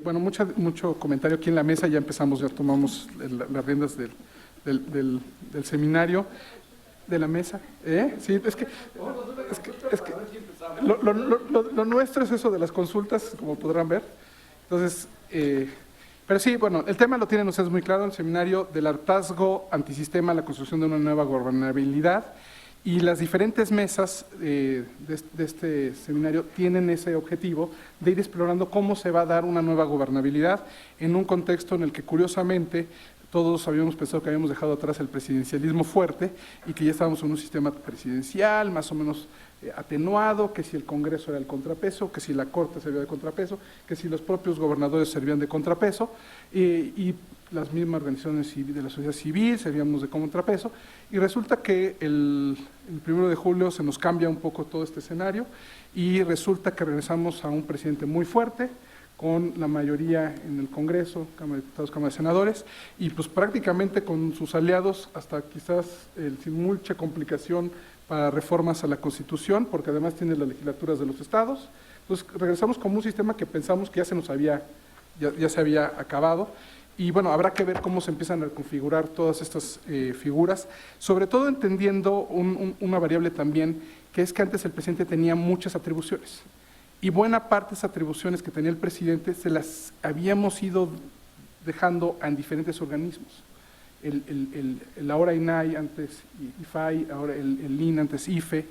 Bueno, mucho comentario aquí en la mesa, ya empezamos, ya tomamos las riendas del seminario, de la mesa. Sí, es que lo nuestro es eso de las consultas, como podrán ver. Entonces, pero sí, bueno, el tema lo tienen ustedes muy claro, el seminario del hartazgo antisistema, la construcción de una nueva gobernabilidad, y las diferentes mesas de este seminario tienen ese objetivo de ir explorando cómo se va a dar una nueva gobernabilidad en un contexto en el que, curiosamente, todos habíamos pensado que habíamos dejado atrás el presidencialismo fuerte y que ya estábamos en un sistema presidencial más o menos atenuado, que si el Congreso era el contrapeso, que si la Corte servía de contrapeso, que si los propios gobernadores servían de contrapeso, y las mismas organizaciones de la sociedad civil servíamos de contrapeso, y resulta que el 1 de julio se nos cambia un poco todo este escenario y resulta que regresamos a un presidente muy fuerte, con la mayoría en el Congreso, Cámara de Diputados, Cámara de Senadores, y pues prácticamente con sus aliados, hasta quizás sin mucha complicación para reformas a la Constitución, porque además tiene las legislaturas de los estados. Entonces regresamos como un sistema que pensamos que ya se había acabado, y bueno, habrá que ver cómo se empiezan a configurar todas estas figuras, sobre todo entendiendo una variable también, que es que antes el presidente tenía muchas atribuciones, y buena parte de esas atribuciones que tenía el presidente se las habíamos ido dejando en diferentes organismos. El ahora INAI, antes IFAI, ahora el IN, antes IFE,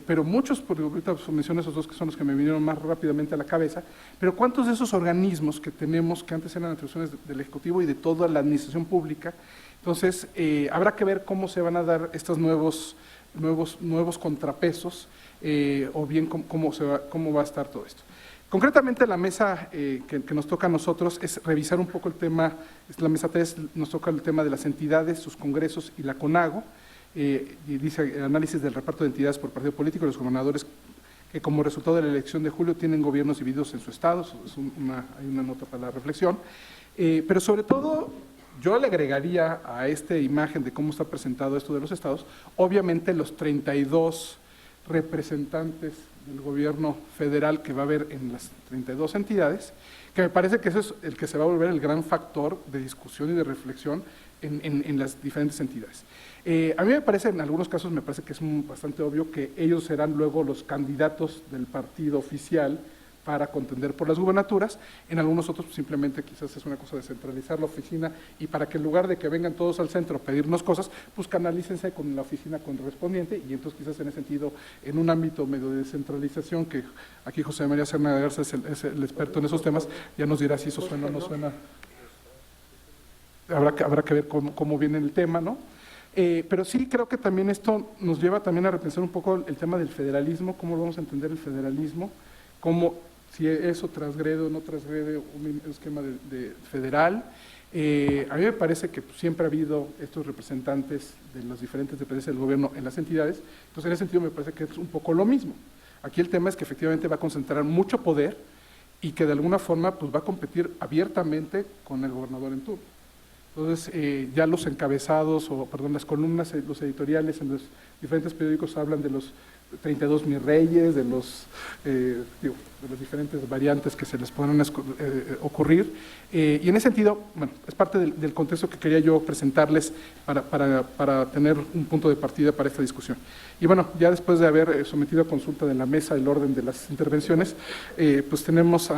pero muchos, porque ahorita menciono esos dos que son los que me vinieron más rápidamente a la cabeza, pero ¿cuántos de esos organismos que tenemos, que antes eran atribuciones del Ejecutivo y de toda la administración pública? Entonces, habrá que ver cómo se van a dar estos nuevos contrapesos, o bien cómo va a estar todo esto. Concretamente, la mesa que nos toca a nosotros es revisar un poco el tema, es la mesa 3, nos toca el tema de las entidades, sus congresos y la CONAGO, y dice el análisis del reparto de entidades por partido político y los gobernadores que como resultado de la elección de julio tienen gobiernos divididos en su estado, hay una nota para la reflexión, pero sobre todo yo le agregaría a esta imagen de cómo está presentado esto de los estados, obviamente los 32 representantes del gobierno federal que va a haber en las 32 entidades, que me parece que eso es el que se va a volver el gran factor de discusión y de reflexión en las diferentes entidades. A mí me parece, en algunos casos me parece que es bastante obvio que ellos serán luego los candidatos del partido oficial para contender por las gubernaturas. En algunos otros simplemente quizás es una cosa de centralizar la oficina, y para que en lugar de que vengan todos al centro a pedirnos cosas, pues canalícense con la oficina correspondiente, y entonces quizás en ese sentido, en un ámbito medio de descentralización, que aquí José María Serna Garza es el experto en esos temas, ya nos dirá si eso suena o no suena. Habrá que ver cómo viene el tema, ¿no? Pero sí creo que también esto nos lleva también a repensar un poco el tema del federalismo, cómo vamos a entender el federalismo, si eso transgrede o no transgrede un esquema de federal. A mí me parece que siempre ha habido estos representantes de las diferentes dependencias del gobierno en las entidades, entonces en ese sentido me parece que es un poco lo mismo. Aquí el tema es que efectivamente va a concentrar mucho poder y que de alguna forma pues va a competir abiertamente con el gobernador en turno. Entonces, ya los encabezados, las columnas, los editoriales en los diferentes periódicos hablan de los 32 mis reyes, de las diferentes variantes que se les podrán ocurrir. Y en ese sentido, bueno, es parte del contexto que quería yo presentarles para tener un punto de partida para esta discusión. Y bueno, ya después de haber sometido a consulta de la mesa el orden de las intervenciones, pues tenemos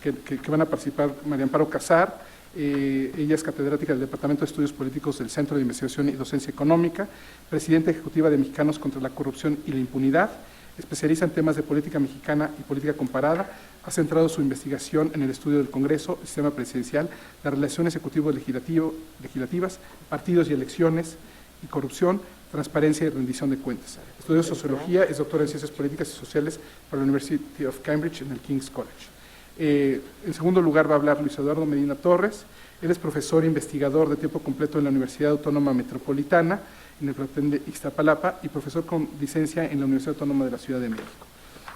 que van a participar María Amparo Casar. Ella es catedrática del Departamento de Estudios Políticos del Centro de Investigación y Docencia Económica, presidenta ejecutiva de Mexicanos contra la Corrupción y la Impunidad, especializa en temas de política mexicana y política comparada, ha centrado su investigación en el estudio del Congreso, el sistema presidencial, las relaciones ejecutivo-legislativas, partidos y elecciones y corrupción, transparencia y rendición de cuentas. Estudió sociología, es doctora en ciencias políticas y sociales por la University of Cambridge en el King's College. En segundo lugar va a hablar Luis Eduardo Medina Torres. Él es profesor e investigador de tiempo completo en la Universidad Autónoma Metropolitana, en el plantel de Iztapalapa, y profesor con licencia en la Universidad Autónoma de la Ciudad de México.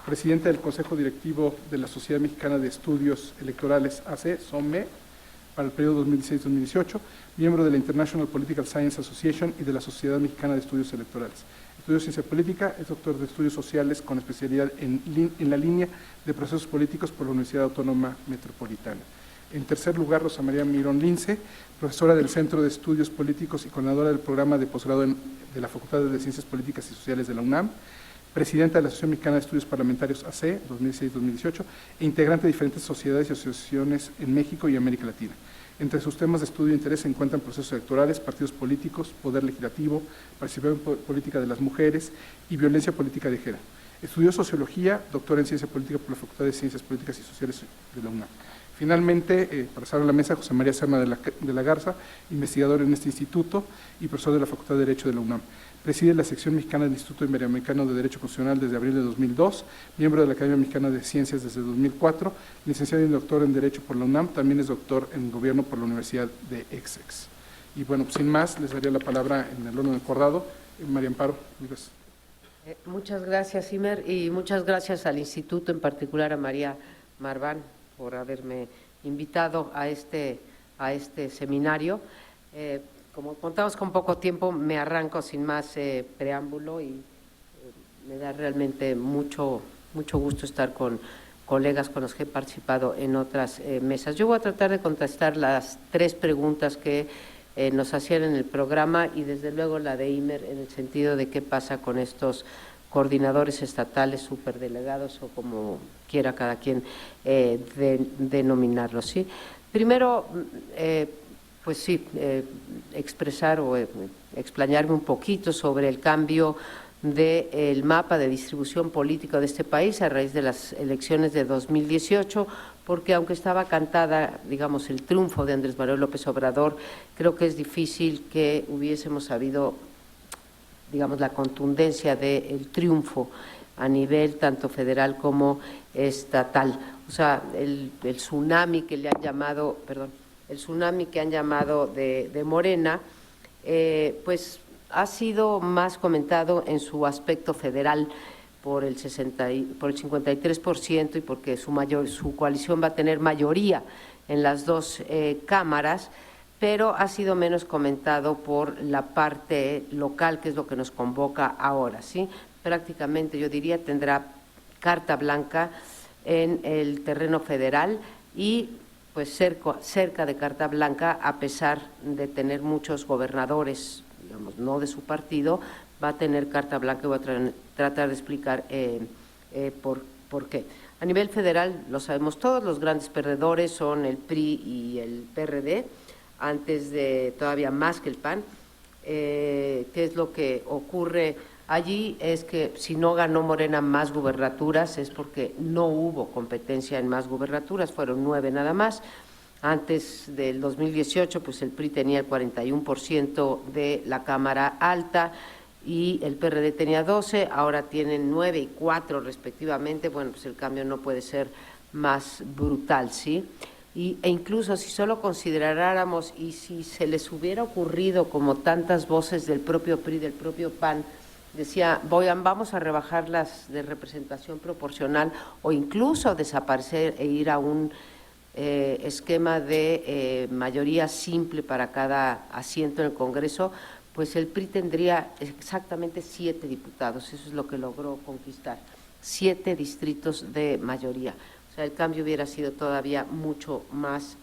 presidenta del Consejo Directivo de la Sociedad Mexicana de Estudios Electorales, AC, SOME, para el periodo 2016-2018, miembro de la International Political Science Association y de la Sociedad Mexicana de Estudios Electorales. Estudió Ciencia Política, es doctor de Estudios Sociales con especialidad en la línea de Procesos Políticos por la Universidad Autónoma Metropolitana. En tercer lugar, Rosa María Mirón Lince, profesora del Centro de Estudios Políticos y coordinadora del programa de posgrado de la Facultad de Ciencias Políticas y Sociales de la UNAM, presidenta de la Asociación Mexicana de Estudios Parlamentarios AC 2006-2018 e integrante de diferentes sociedades y asociaciones en México y América Latina. Entre sus temas de estudio e interés se encuentran procesos electorales, partidos políticos, poder legislativo, participación política de las mujeres y violencia política de género. Estudió Sociología, doctora en Ciencia Política por la Facultad de Ciencias Políticas y Sociales de la UNAM. Finalmente, para cerrar la mesa, José María Serna de la Garza, investigador en este instituto y profesor de la Facultad de Derecho de la UNAM. Preside la sección mexicana del Instituto Iberoamericano de Derecho Constitucional desde abril de 2002, miembro de la Academia Mexicana de Ciencias desde 2004, licenciado y doctor en Derecho por la UNAM, también es doctor en Gobierno por la Universidad de Essex. Y bueno, sin más, les daría la palabra en el orden acordado. María Amparo, gracias. Muchas gracias, Imer, y muchas gracias al Instituto, en particular a María Marván, por haberme invitado a este seminario. Como contamos con poco tiempo, me arranco sin más preámbulo y me da realmente mucho gusto estar con colegas con los que he participado en otras mesas. Yo voy a tratar de contestar las 3 preguntas que nos hacían en el programa y desde luego la de Imer en el sentido de qué pasa con estos coordinadores estatales, superdelegados o como quiera cada quien denominarlos, ¿sí? Primero, pues sí, expresar o explayarme un poquito sobre el cambio del mapa de distribución política de este país a raíz de las elecciones de 2018, porque aunque estaba cantada, digamos, el triunfo de Andrés Manuel López Obrador, creo que es difícil que hubiésemos sabido, digamos, la contundencia del triunfo a nivel tanto federal como estatal. O sea, el tsunami que le han llamado, el tsunami que han llamado de Morena, pues ha sido más comentado en su aspecto federal por el 53% y porque su coalición va a tener mayoría en las 2 cámaras, pero ha sido menos comentado por la parte local, que es lo que nos convoca ahora, ¿sí? Prácticamente, yo diría, tendrá carta blanca en el terreno federal y pues cerca de carta blanca, a pesar de tener muchos gobernadores, digamos, no de su partido, va a tener carta blanca y voy a tratar de explicar por qué. A nivel federal, lo sabemos todos, los grandes perdedores son el PRI y el PRD, antes de todavía más que el PAN. ¿Qué es lo que ocurre allí? Es que si no ganó Morena más gubernaturas es porque no hubo competencia en más gubernaturas, fueron 9 nada más. Antes del 2018, pues el PRI tenía el 41% de la Cámara Alta y el PRD tenía 12, ahora tienen 9 y 4 respectivamente. Bueno, pues el cambio no puede ser más brutal, ¿sí? E incluso si solo consideráramos y si se les hubiera ocurrido, como tantas voces del propio PRI, del propio PAN, decía, vamos a rebajar las de representación proporcional o incluso desaparecer e ir a un esquema de mayoría simple para cada asiento en el Congreso, pues el PRI tendría exactamente 7 diputados, eso es lo que logró conquistar, 7 distritos de mayoría. O sea, el cambio hubiera sido todavía mucho más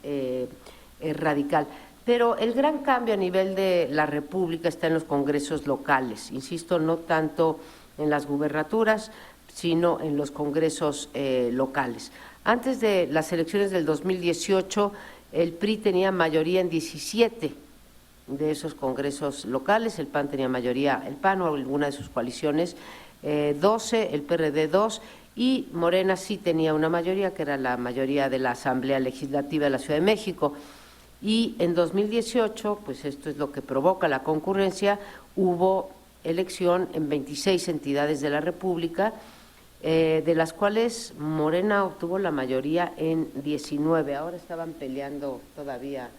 radical. Pero el gran cambio a nivel de la República está en los congresos locales, insisto, no tanto en las gubernaturas, sino en los congresos locales. Antes de las elecciones del 2018, el PRI tenía mayoría en 17 de esos congresos locales, el PAN tenía mayoría, el PAN o alguna de sus coaliciones, 12, el PRD 2, y Morena sí tenía una mayoría, que era la mayoría de la Asamblea Legislativa de la Ciudad de México. Y en 2018, pues esto es lo que provoca la concurrencia, hubo elección en 26 entidades de la República, de las cuales Morena obtuvo la mayoría en 19. Ahora estaban peleando todavía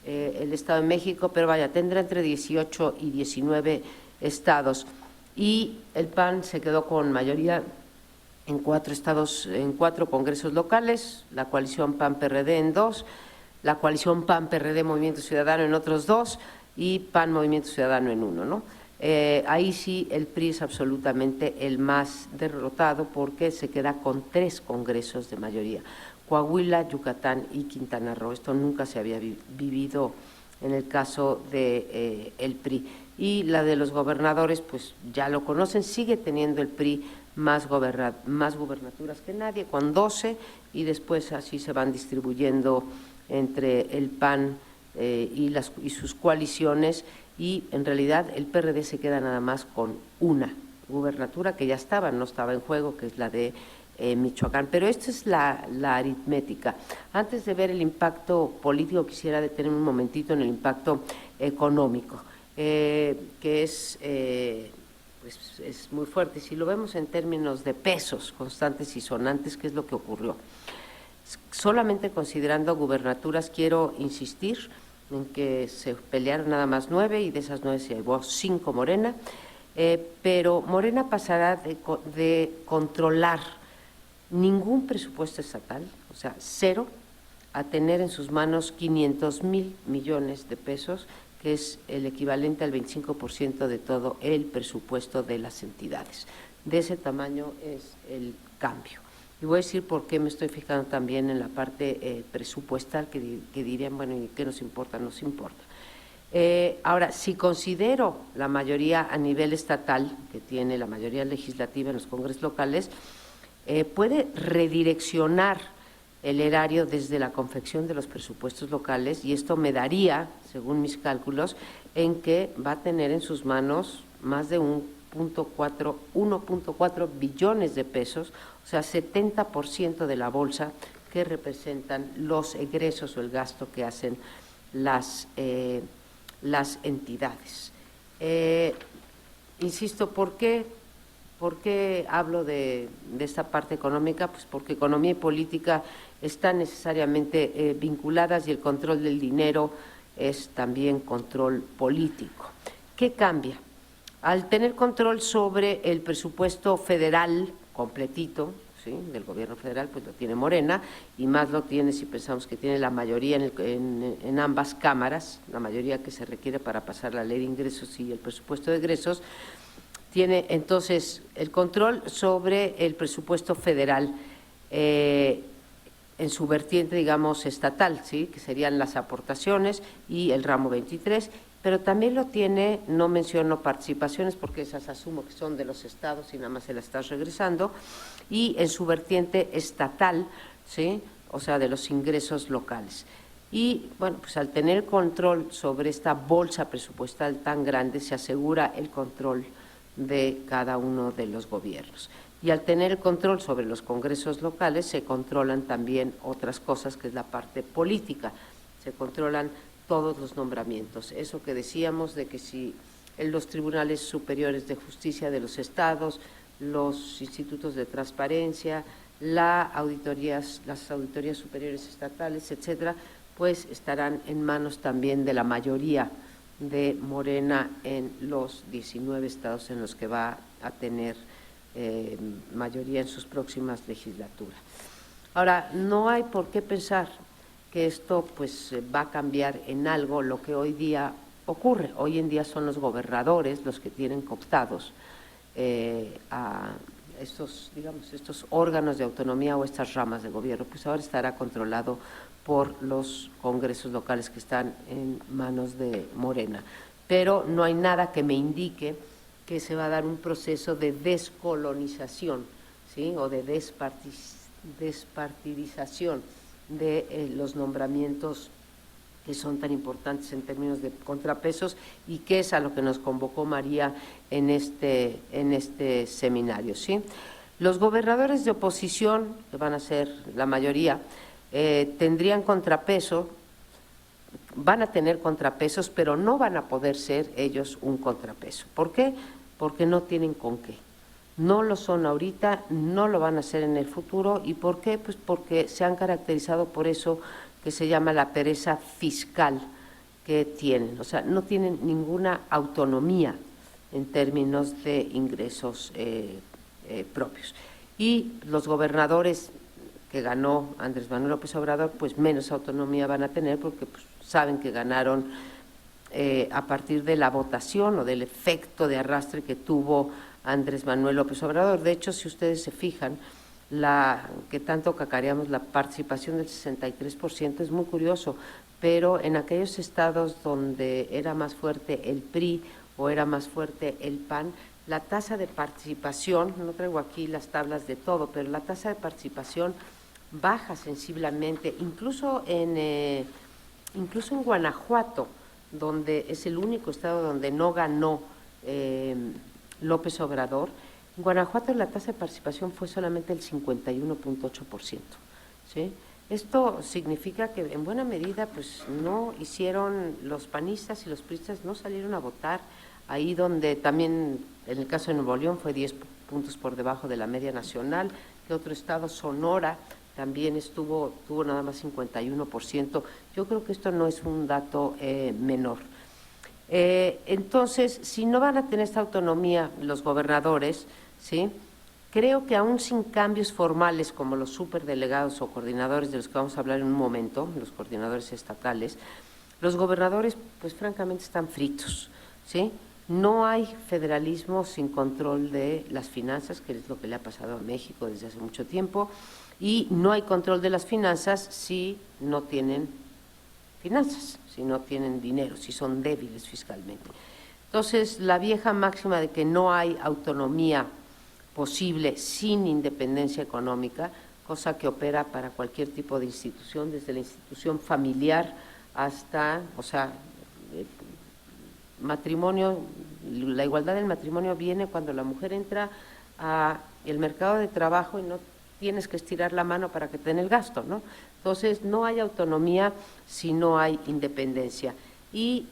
el Estado de México, pero vaya, tendrá entre 18 y 19 estados. Y el PAN se quedó con mayoría en 4 estados, en 4 congresos locales, la coalición PAN-PRD en 2, la coalición PAN-PRD-Movimiento Ciudadano en otros 2 y PAN-Movimiento Ciudadano en 1, ¿no? Ahí sí el PRI es absolutamente el más derrotado porque se queda con 3 congresos de mayoría, Coahuila, Yucatán y Quintana Roo. Esto nunca se había vivido en el caso de el PRI. Y la de los gobernadores, pues ya lo conocen, sigue teniendo el PRI más gubernaturas que nadie, con 12, y después así se van distribuyendo entre el PAN y sus coaliciones, y en realidad el PRD se queda nada más con una gubernatura que ya no estaba en juego, que es la de Michoacán. Pero esta es la aritmética. Antes de ver el impacto político, quisiera detenerme un momentito en el impacto económico, que es muy fuerte. Si lo vemos en términos de pesos constantes y sonantes, ¿qué es lo que ocurrió? Solamente considerando gubernaturas, quiero insistir en que se pelearon nada más 9 y de esas 9 se llevó 5 Morena, pero Morena pasará de controlar ningún presupuesto estatal, o sea, 0, a tener en sus manos 500,000 millones de pesos, que es el equivalente al 25% de todo el presupuesto de las entidades. De ese tamaño es el cambio. Y voy a decir por qué me estoy fijando también en la parte presupuestal, que dirían, bueno, ¿y qué nos importa? Nos importa. Ahora, si considero la mayoría a nivel estatal, que tiene la mayoría legislativa en los congresos locales, puede redireccionar el erario desde la confección de los presupuestos locales, y esto me daría, según mis cálculos, en que va a tener en sus manos más de 1.4 billones de pesos, o sea, 70% de la bolsa que representan los egresos o el gasto que hacen las entidades. Insisto, ¿por qué hablo de esta parte económica? Pues porque economía y política están necesariamente vinculadas, y el control del dinero es también control político. ¿Qué cambia? Al tener control sobre el presupuesto federal completito, ¿sí?, del gobierno federal, pues lo tiene Morena, y más lo tiene si pensamos que tiene la mayoría en ambas cámaras, la mayoría que se requiere para pasar la ley de ingresos y el presupuesto de egresos. Tiene entonces el control sobre el presupuesto federal en su vertiente, digamos, estatal, ¿sí?, que serían las aportaciones y el ramo 23, pero también lo tiene, no menciono participaciones porque esas asumo que son de los estados y nada más se las estás regresando, y en su vertiente estatal, ¿sí?, o sea, de los ingresos locales. Y bueno, pues al tener control sobre esta bolsa presupuestal tan grande, se asegura el control de cada uno de los gobiernos. Y al tener el control sobre los congresos locales, se controlan también otras cosas, que es la parte política, se controlan todos los nombramientos. Eso que decíamos de que si en los tribunales superiores de justicia de los estados, los institutos de transparencia, las auditorías superiores estatales, etcétera, pues estarán en manos también de la mayoría de Morena en los 19 estados en los que va a tener mayoría en sus próximas legislaturas. Ahora, no hay por qué pensar que esto pues va a cambiar en algo lo que hoy día ocurre. Hoy en día son los gobernadores los que tienen cooptados a estos órganos de autonomía o estas ramas de gobierno. Pues ahora estará controlado por los congresos locales que están en manos de Morena. Pero no hay nada que me indique que se va a dar un proceso de descolonización, ¿sí?, o de despartidización de los nombramientos que son tan importantes en términos de contrapesos, y que es a lo que nos convocó María en este seminario, ¿sí? Los gobernadores de oposición, que van a ser la mayoría, tendrían contrapeso, van a tener contrapesos, pero no van a poder ser ellos un contrapeso. ¿Por qué? Porque no tienen con qué. No lo son ahorita, no lo van a hacer en el futuro. ¿Y por qué? Pues porque se han caracterizado por eso que se llama la pereza fiscal que tienen. O sea, no tienen ninguna autonomía en términos de ingresos propios. y los gobernadores que ganó Andrés Manuel López Obrador, pues menos autonomía van a tener porque pues, saben que ganaron a partir de la votación o del efecto de arrastre que tuvo Andrés Manuel López Obrador. De hecho, si ustedes se fijan, que tanto cacareamos la participación del 63% es muy curioso, pero en aquellos estados donde era más fuerte el PRI o era más fuerte el PAN, la tasa de participación, no traigo aquí las tablas de todo, pero la tasa de participación baja sensiblemente, incluso en Guanajuato, donde es el único estado donde no ganó López Obrador. En Guanajuato la tasa de participación fue solamente el 51.8%, ¿sí? Esto significa que en buena medida pues no hicieron, los panistas y los priistas no salieron a votar ahí donde también en el caso de Nuevo León fue 10 puntos por debajo de la media nacional, que otro estado, Sonora, también tuvo nada más 51%. Yo creo que esto no es un dato menor. Entonces, si no van a tener esta autonomía los gobernadores, ¿sí?, creo que aún sin cambios formales como los superdelegados o coordinadores de los que vamos a hablar en un momento, los coordinadores estatales, los gobernadores pues francamente están fritos, ¿sí? No hay federalismo sin control de las finanzas, que es lo que le ha pasado a México desde hace mucho tiempo, y no hay control de las finanzas si no tienen finanzas, si no tienen dinero, si son débiles fiscalmente. Entonces, la vieja máxima de que no hay autonomía posible sin independencia económica, cosa que opera para cualquier tipo de institución, desde la institución familiar hasta, o sea, matrimonio, la igualdad del matrimonio viene cuando la mujer entra al mercado de trabajo y no tienes que estirar la mano para que te den el gasto, ¿no? Entonces, no hay autonomía si no hay independencia. Y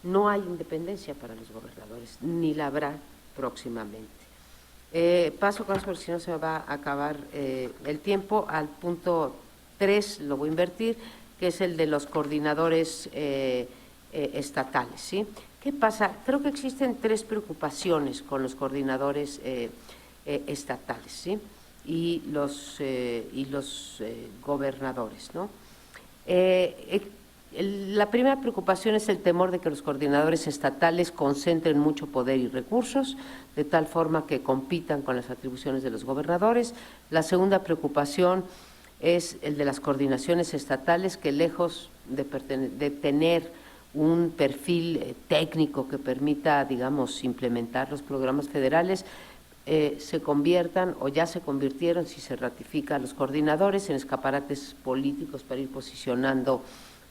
no hay independencia para los gobernadores, ni la habrá próximamente. Paso con eso porque si no se me va a acabar el tiempo. Al punto 3 lo voy a invertir, que es el de los coordinadores estatales, ¿sí? ¿Qué pasa? Creo que existen tres preocupaciones con los coordinadores estatales, ¿sí?, y los gobernadores, ¿no? La primera preocupación es el temor de que los coordinadores estatales concentren mucho poder y recursos, de tal forma que compitan con las atribuciones de los gobernadores. La segunda preocupación es el de las coordinaciones estatales, que lejos de tener un perfil técnico que permita, digamos, implementar los programas federales, se conviertan o ya se convirtieron, si se ratifica a los coordinadores, en escaparates políticos para ir posicionando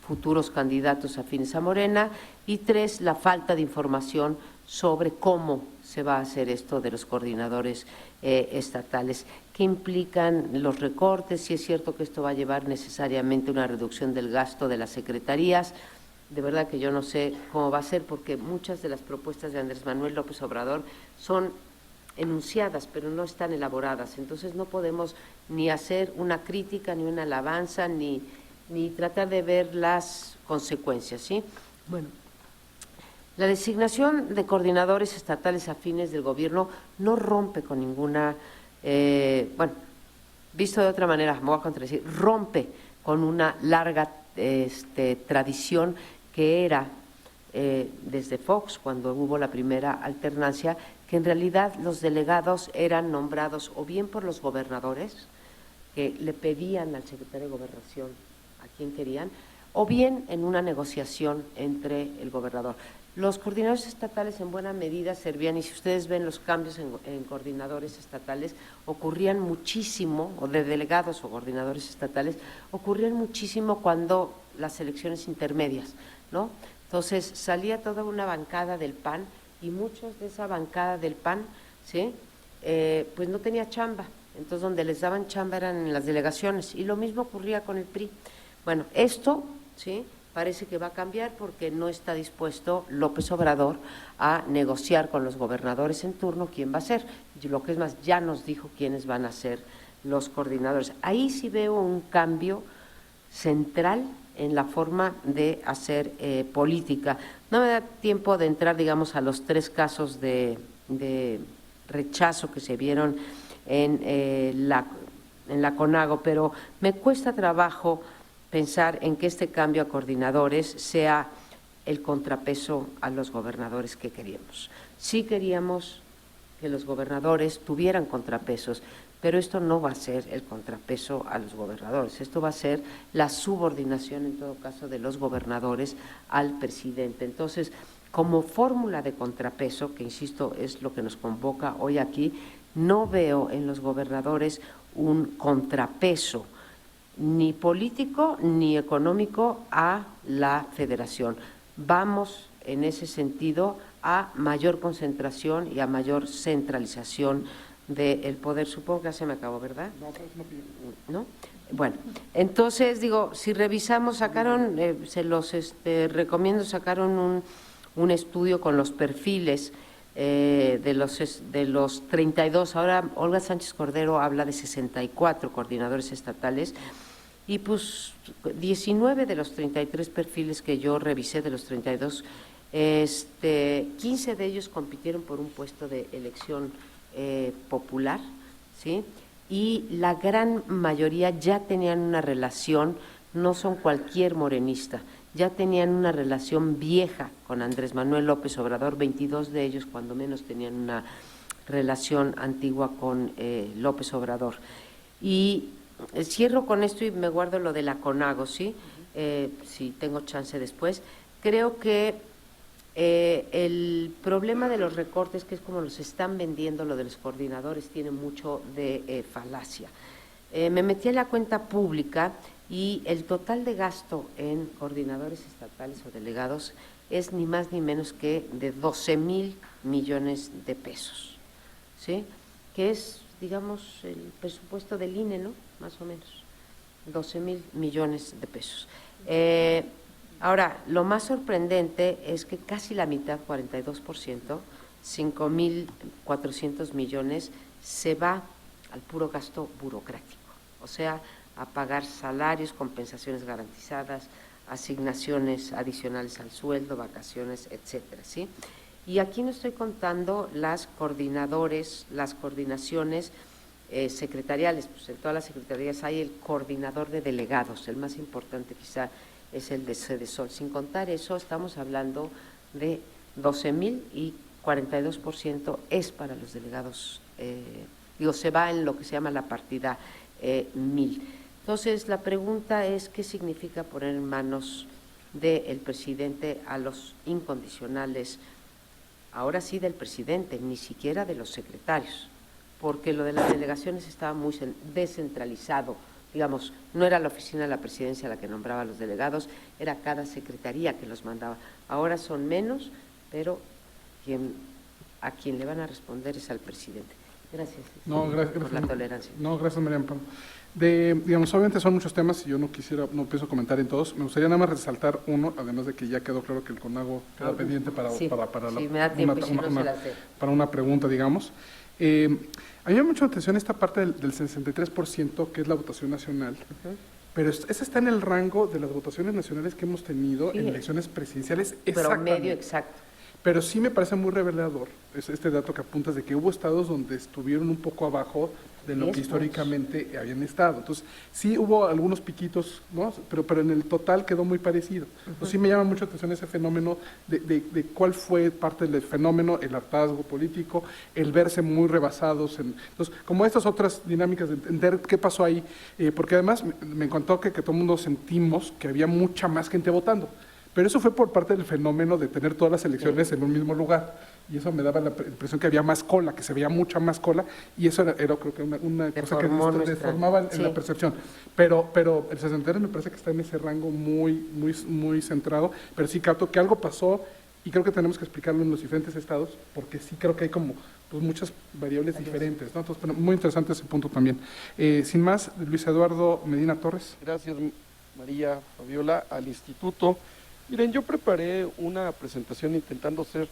futuros candidatos afines a Morena. Y tres, la falta de información sobre cómo se va a hacer esto de los coordinadores estatales, qué implican los recortes, si es cierto que esto va a llevar necesariamente una reducción del gasto de las secretarías. De verdad que yo no sé cómo va a ser, porque muchas de las propuestas de Andrés Manuel López Obrador son enunciadas, pero no están elaboradas. Entonces no podemos ni hacer una crítica, ni una alabanza, ni tratar de ver las consecuencias, ¿sí? Bueno, la designación de coordinadores estatales afines del gobierno no rompe con ninguna, bueno, visto de otra manera, me voy a contradecir, rompe con una larga tradición que era desde Fox, cuando hubo la primera alternancia, que en realidad los delegados eran nombrados o bien por los gobernadores, que le pedían al secretario de Gobernación a quien querían, o bien en una negociación entre el gobernador. Los coordinadores estatales en buena medida servían, y si ustedes ven los cambios en coordinadores estatales, ocurrían muchísimo, o de delegados o coordinadores estatales, ocurrían muchísimo cuando las elecciones intermedias, ¿no? Entonces salía toda una bancada del PAN y muchos de esa bancada del PAN, ¿sí?, pues no tenía chamba. Entonces donde les daban chamba eran en las delegaciones, y lo mismo ocurría con el PRI. Bueno, esto, ¿sí?, parece que va a cambiar porque no está dispuesto López Obrador a negociar con los gobernadores en turno quién va a ser. Y lo que es más, ya nos dijo quiénes van a ser los coordinadores. Ahí sí veo un cambio central en la forma de hacer política. No me da tiempo de entrar, digamos, a los tres casos de rechazo que se vieron en la CONAGO, pero me cuesta trabajo pensar en que este cambio a coordinadores sea el contrapeso a los gobernadores que queríamos. Sí queríamos que los gobernadores tuvieran contrapesos, pero esto no va a ser el contrapeso a los gobernadores, esto va a ser la subordinación, en todo caso, de los gobernadores al presidente. Entonces, como fórmula de contrapeso, que insisto es lo que nos convoca hoy aquí, no veo en los gobernadores un contrapeso ni político ni económico a la federación. Vamos en ese sentido a mayor concentración y a mayor centralización del poder. Supongo que ya se me acabó, ¿verdad? ¿No? Bueno, entonces digo, si revisamos, sacaron, se los recomiendo, sacaron un estudio con los perfiles de los 32, ahora Olga Sánchez Cordero habla de 64 coordinadores estatales, y pues 19 de los 33 perfiles que yo revisé, de los 32, 15 de ellos compitieron por un puesto de elección popular, ¿sí? Y la gran mayoría ya tenían una relación, no son cualquier morenista, ya tenían una relación vieja con Andrés Manuel López Obrador, 22 de ellos cuando menos tenían una relación antigua con López Obrador. Y cierro con esto y me guardo lo de la CONAGO, ¿sí? Si tengo chance después. Creo que el problema de los recortes, que es como los están vendiendo, lo de los coordinadores, tiene mucho de falacia. Me metí a la cuenta pública y el total de gasto en coordinadores estatales o delegados es ni más ni menos que de 12,000 millones de pesos, ¿sí? Que es, digamos, el presupuesto del INE, ¿no? Más o menos, 12,000 millones de pesos. Ahora, lo más sorprendente es que casi la mitad, 42%, 5,400 millones, se va al puro gasto burocrático, o sea, a pagar salarios, compensaciones garantizadas, asignaciones adicionales al sueldo, vacaciones, etcétera, ¿sí? Y aquí no estoy contando las coordinaciones secretariales, pues en todas las secretarías hay el coordinador de delegados, el más importante quizá es el de Sedesol. Sin contar eso, estamos hablando de 12,000 y 42% es para los delegados, se va en lo que se llama la partida 1,000. Entonces, la pregunta es, ¿qué significa poner en manos del presidente a los incondicionales? Ahora sí del presidente, ni siquiera de los secretarios, porque lo de las delegaciones estaba muy descentralizado. Digamos, no era la oficina de la presidencia la que nombraba a los delegados, era cada secretaría que los mandaba. Ahora son menos, pero a quien le van a responder es al presidente. Gracias, gracias por la tolerancia. No, gracias, María Amparo. Digamos, obviamente son muchos temas y yo no pienso comentar en todos. Me gustaría nada más resaltar uno, además de que ya quedó claro que el CONAGO queda pendiente para una pregunta, digamos. A mí me llama mucho la atención esta parte del 63%, que es la votación nacional, pero esa está en el rango de las votaciones nacionales que hemos tenido en elecciones presidenciales. Promedio exacto. Pero sí me parece muy revelador este dato que apuntas de que hubo estados donde estuvieron un poco abajo de lo que históricamente habían estado. Entonces, sí hubo algunos piquitos, ¿no? Pero en el total quedó muy parecido. Entonces, sí me llama mucho la atención ese fenómeno de cuál fue parte del fenómeno, el hartazgo político, el verse muy rebasados. Entonces, como estas otras dinámicas de entender qué pasó ahí, porque además me encantó que todo el mundo sentimos que había mucha más gente votando. Pero eso fue por parte del fenómeno de tener todas las elecciones en un mismo lugar, y eso me daba la impresión que había más cola, que se veía mucha más cola, y eso era creo que una cosa que deformaba en la percepción. Pero el 63 me parece que está en ese rango muy centrado, pero sí capto que algo pasó, y creo que tenemos que explicarlo en los diferentes estados, porque sí creo que hay como muchas variables diferentes, ¿no? Entonces, muy interesante ese punto también. Sin más, Luis Eduardo Medina Torres. Gracias, María Fabiola, al Instituto. Miren, yo preparé una presentación intentando ser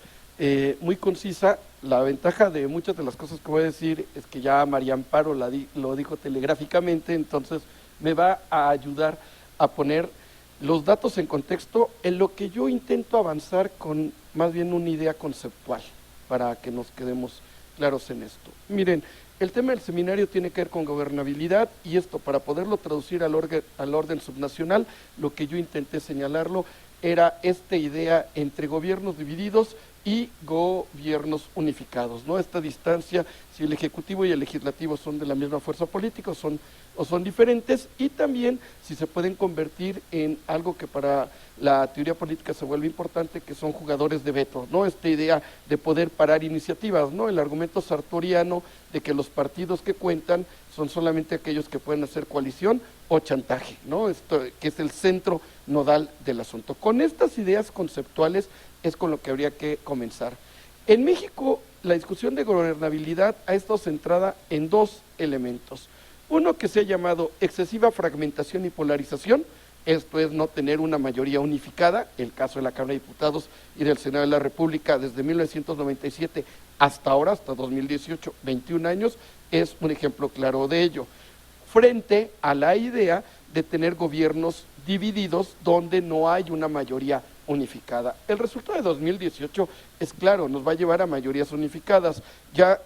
muy concisa. La ventaja de muchas de las cosas que voy a decir es que ya María Amparo lo dijo telegráficamente, entonces me va a ayudar a poner los datos en contexto en lo que yo intento avanzar con más bien una idea conceptual para que nos quedemos claros en esto. Miren, El tema del seminario tiene que ver con gobernabilidad y esto, para poderlo traducir al orden subnacional, lo que yo intenté señalarlo era esta idea entre gobiernos divididos y gobiernos unificados, ¿no? Esta distancia, si el Ejecutivo y el Legislativo son de la misma fuerza política o son diferentes, y también si se pueden convertir en algo que para la teoría política se vuelve importante, que son jugadores de veto, ¿no? Esta idea de poder parar iniciativas, ¿no? El argumento sartoriano de que los partidos que cuentan son solamente aquellos que pueden hacer coalición o chantaje, ¿no? Esto que es el centro nodal del asunto. Con estas ideas conceptuales es con lo que habría que comenzar. En México, la discusión de gobernabilidad ha estado centrada en dos elementos. Uno que se ha llamado excesiva fragmentación y polarización, esto es no tener una mayoría unificada, el caso de la Cámara de Diputados y del Senado de la República desde 1997 hasta ahora, hasta 2018, 21 años, es un ejemplo claro de ello, frente a la idea de tener gobiernos divididos donde no hay una mayoría unificada. El resultado de 2018 es claro, nos va a llevar a mayorías unificadas. Ya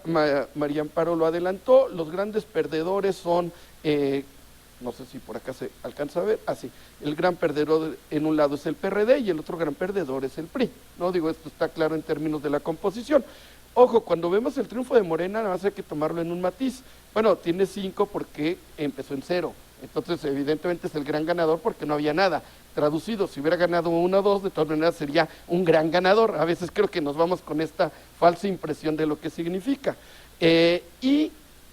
María Amparo lo adelantó, los grandes perdedores son, no sé si por acá se alcanza a ver, sí, el gran perdedor en un lado es el PRD y el otro gran perdedor es el PRI. No digo, esto está claro en términos de la composición. Ojo, cuando vemos el triunfo de Morena, nada más hay que tomarlo en un matiz. Bueno, tiene 5 porque empezó en 0. Entonces, evidentemente es el gran ganador porque no había nada. Traducido, si hubiera ganado 1 o 2, de todas maneras sería un gran ganador. A veces creo que nos vamos con esta falsa impresión de lo que significa. Y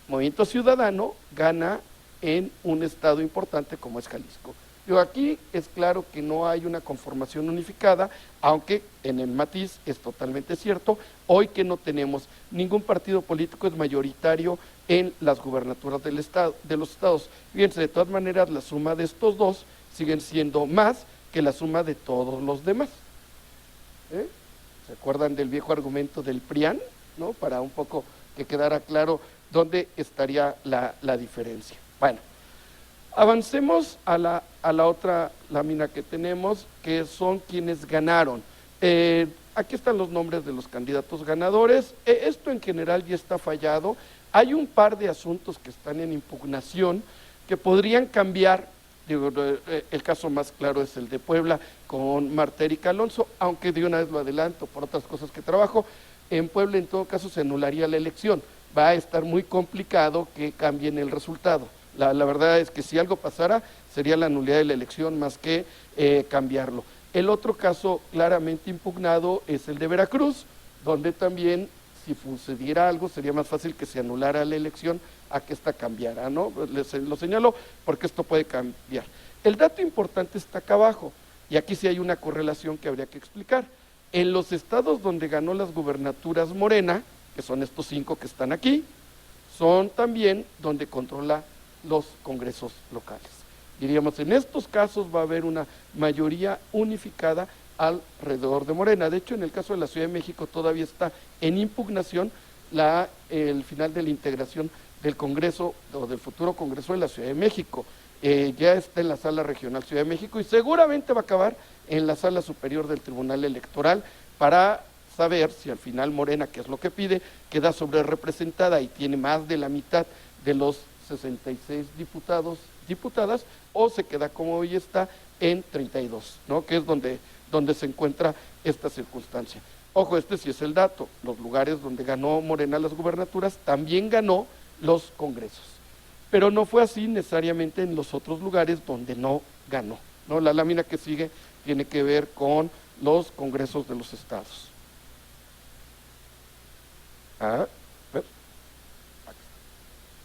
Movimiento Ciudadano gana en un estado importante como es Jalisco. Yo aquí es claro que no hay una conformación unificada, aunque en el matiz es totalmente cierto, hoy que no tenemos ningún partido político es mayoritario en las gubernaturas del estado, de los estados. Fíjense, de todas maneras la suma de estos dos siguen siendo más que la suma de todos los demás. ¿Se acuerdan del viejo argumento del PRIAN? ¿No? Para un poco que quedara claro dónde estaría la diferencia. Bueno, avancemos a la otra lámina que tenemos, que son quienes ganaron. Aquí están los nombres de los candidatos ganadores. Esto en general ya está fallado. Hay un par de asuntos que están en impugnación que podrían cambiar. Digo, el caso más claro es el de Puebla con Marta Erika Alonso, aunque de una vez lo adelanto por otras cosas que trabajo. En Puebla en todo caso se anularía la elección. Va a estar muy complicado que cambien el resultado. La verdad es que si algo pasara sería la nulidad de la elección más que cambiarlo. El otro caso claramente impugnado es el de Veracruz, donde también si sucediera algo sería más fácil que se anulara la elección a que esta cambiara, ¿no? Lo señalo porque esto puede cambiar. El dato importante está acá abajo, y aquí sí hay una correlación que habría que explicar. En los estados donde ganó las gubernaturas Morena, que son estos 5 que están aquí, son también donde controla los congresos locales. Diríamos, en estos casos va a haber una mayoría unificada alrededor de Morena. De hecho, en el caso de la Ciudad de México todavía está en impugnación el final de la integración del Congreso o del futuro Congreso de la Ciudad de México. Ya está en la Sala Regional Ciudad de México y seguramente va a acabar en la Sala Superior del Tribunal Electoral para saber si al final Morena, que es lo que pide, queda sobre representada y tiene más de la mitad de los 66 diputadas, o se queda como hoy está en 32, ¿no? Que es donde se encuentra esta circunstancia. Ojo, este sí es el dato, los lugares donde ganó Morena las gubernaturas, también ganó los congresos, pero no fue así necesariamente en los otros lugares donde no ganó, ¿no? La lámina que sigue tiene que ver con los congresos de los estados.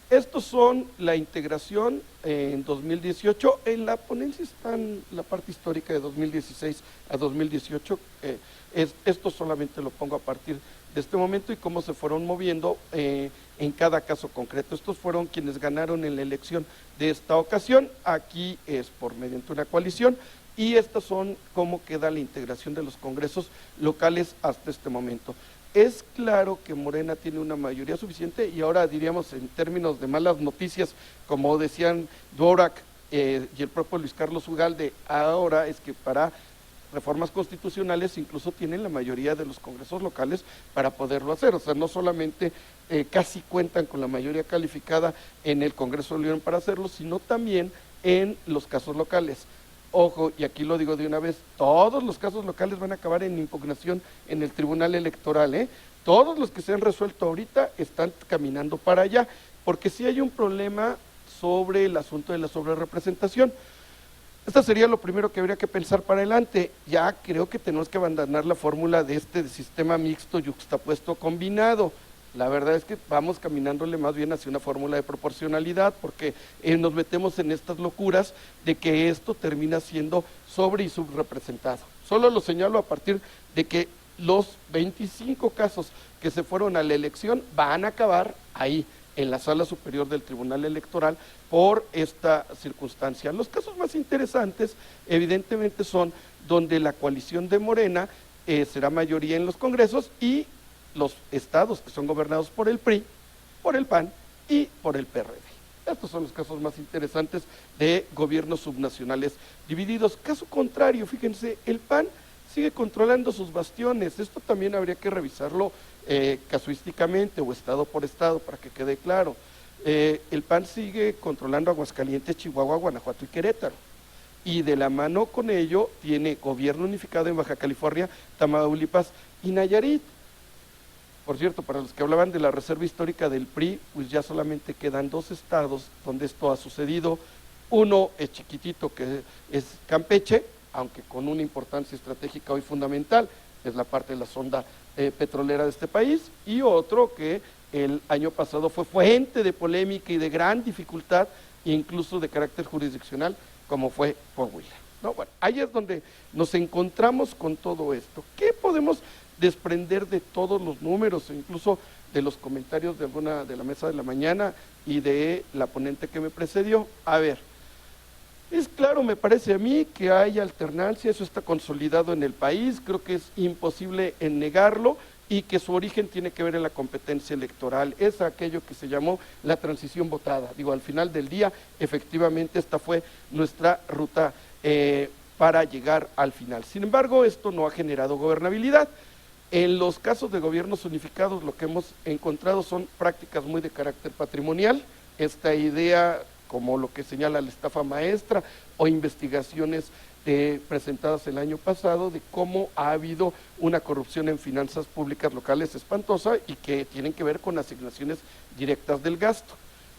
Estos son la integración en 2018, en la ponencia está en la parte histórica de 2016 a 2018, esto solamente lo pongo a partir de este momento y cómo se fueron moviendo en cada caso concreto. Estos fueron quienes ganaron en la elección de esta ocasión, aquí es mediante una coalición, y estas son cómo queda la integración de los congresos locales hasta este momento. Es claro que Morena tiene una mayoría suficiente y ahora diríamos en términos de malas noticias, como decían Dvorak y el propio Luis Carlos Ugalde, ahora es que para reformas constitucionales incluso tienen la mayoría de los congresos locales para poderlo hacer, o sea, no solamente casi cuentan con la mayoría calificada en el Congreso de la Unión para hacerlo, sino también en los casos locales. Ojo, y aquí lo digo de una vez, todos los casos locales van a acabar en impugnación en el Tribunal Electoral, ¿eh? Todos los que se han resuelto ahorita están caminando para allá, porque sí hay un problema sobre el asunto de la sobrerepresentación. Esto sería lo primero que habría que pensar para adelante. Ya creo que tenemos que abandonar la fórmula de este sistema mixto yuxtapuesto combinado. La verdad es que vamos caminándole más bien hacia una fórmula de proporcionalidad, porque nos metemos en estas locuras de que esto termina siendo sobre y subrepresentado. Solo lo señalo a partir de que los 25 casos que se fueron a la elección van a acabar ahí, en la Sala Superior del Tribunal Electoral, por esta circunstancia. Los casos más interesantes, evidentemente, son donde la coalición de Morena será mayoría en los congresos y los estados que son gobernados por el PRI, por el PAN y por el PRD. Estos son los casos más interesantes de gobiernos subnacionales divididos. Caso contrario, fíjense, el PAN sigue controlando sus bastiones. Esto también habría que revisarlo casuísticamente o estado por estado para que quede claro. El PAN sigue controlando Aguascalientes, Chihuahua, Guanajuato y Querétaro. Y de la mano con ello tiene gobierno unificado en Baja California, Tamaulipas y Nayarit. Por cierto, para los que hablaban de la reserva histórica del PRI, pues ya solamente quedan 2 estados donde esto ha sucedido. Uno es chiquitito, que es Campeche, aunque con una importancia estratégica hoy fundamental, es la parte de la sonda petrolera de este país, y otro que el año pasado fue fuente de polémica y de gran dificultad, incluso de carácter jurisdiccional, como fue Coahuila. No, bueno, ahí es donde nos encontramos con todo esto. ¿Qué podemos desprender de todos los números, incluso de los comentarios de alguna de la mesa de la mañana y de la ponente que me precedió? A ver, es claro, me parece a mí, que hay alternancia, eso está consolidado en el país, creo que es imposible en negarlo, y que su origen tiene que ver en la competencia electoral, es aquello que se llamó la transición votada. Digo, al final del día, efectivamente, esta fue nuestra ruta para llegar al final. Sin embargo, esto no ha generado gobernabilidad. En los casos de gobiernos unificados, lo que hemos encontrado son prácticas muy de carácter patrimonial, esta idea, como lo que señala la estafa maestra, o investigaciones presentadas el año pasado de cómo ha habido una corrupción en finanzas públicas locales espantosa y que tienen que ver con asignaciones directas del gasto.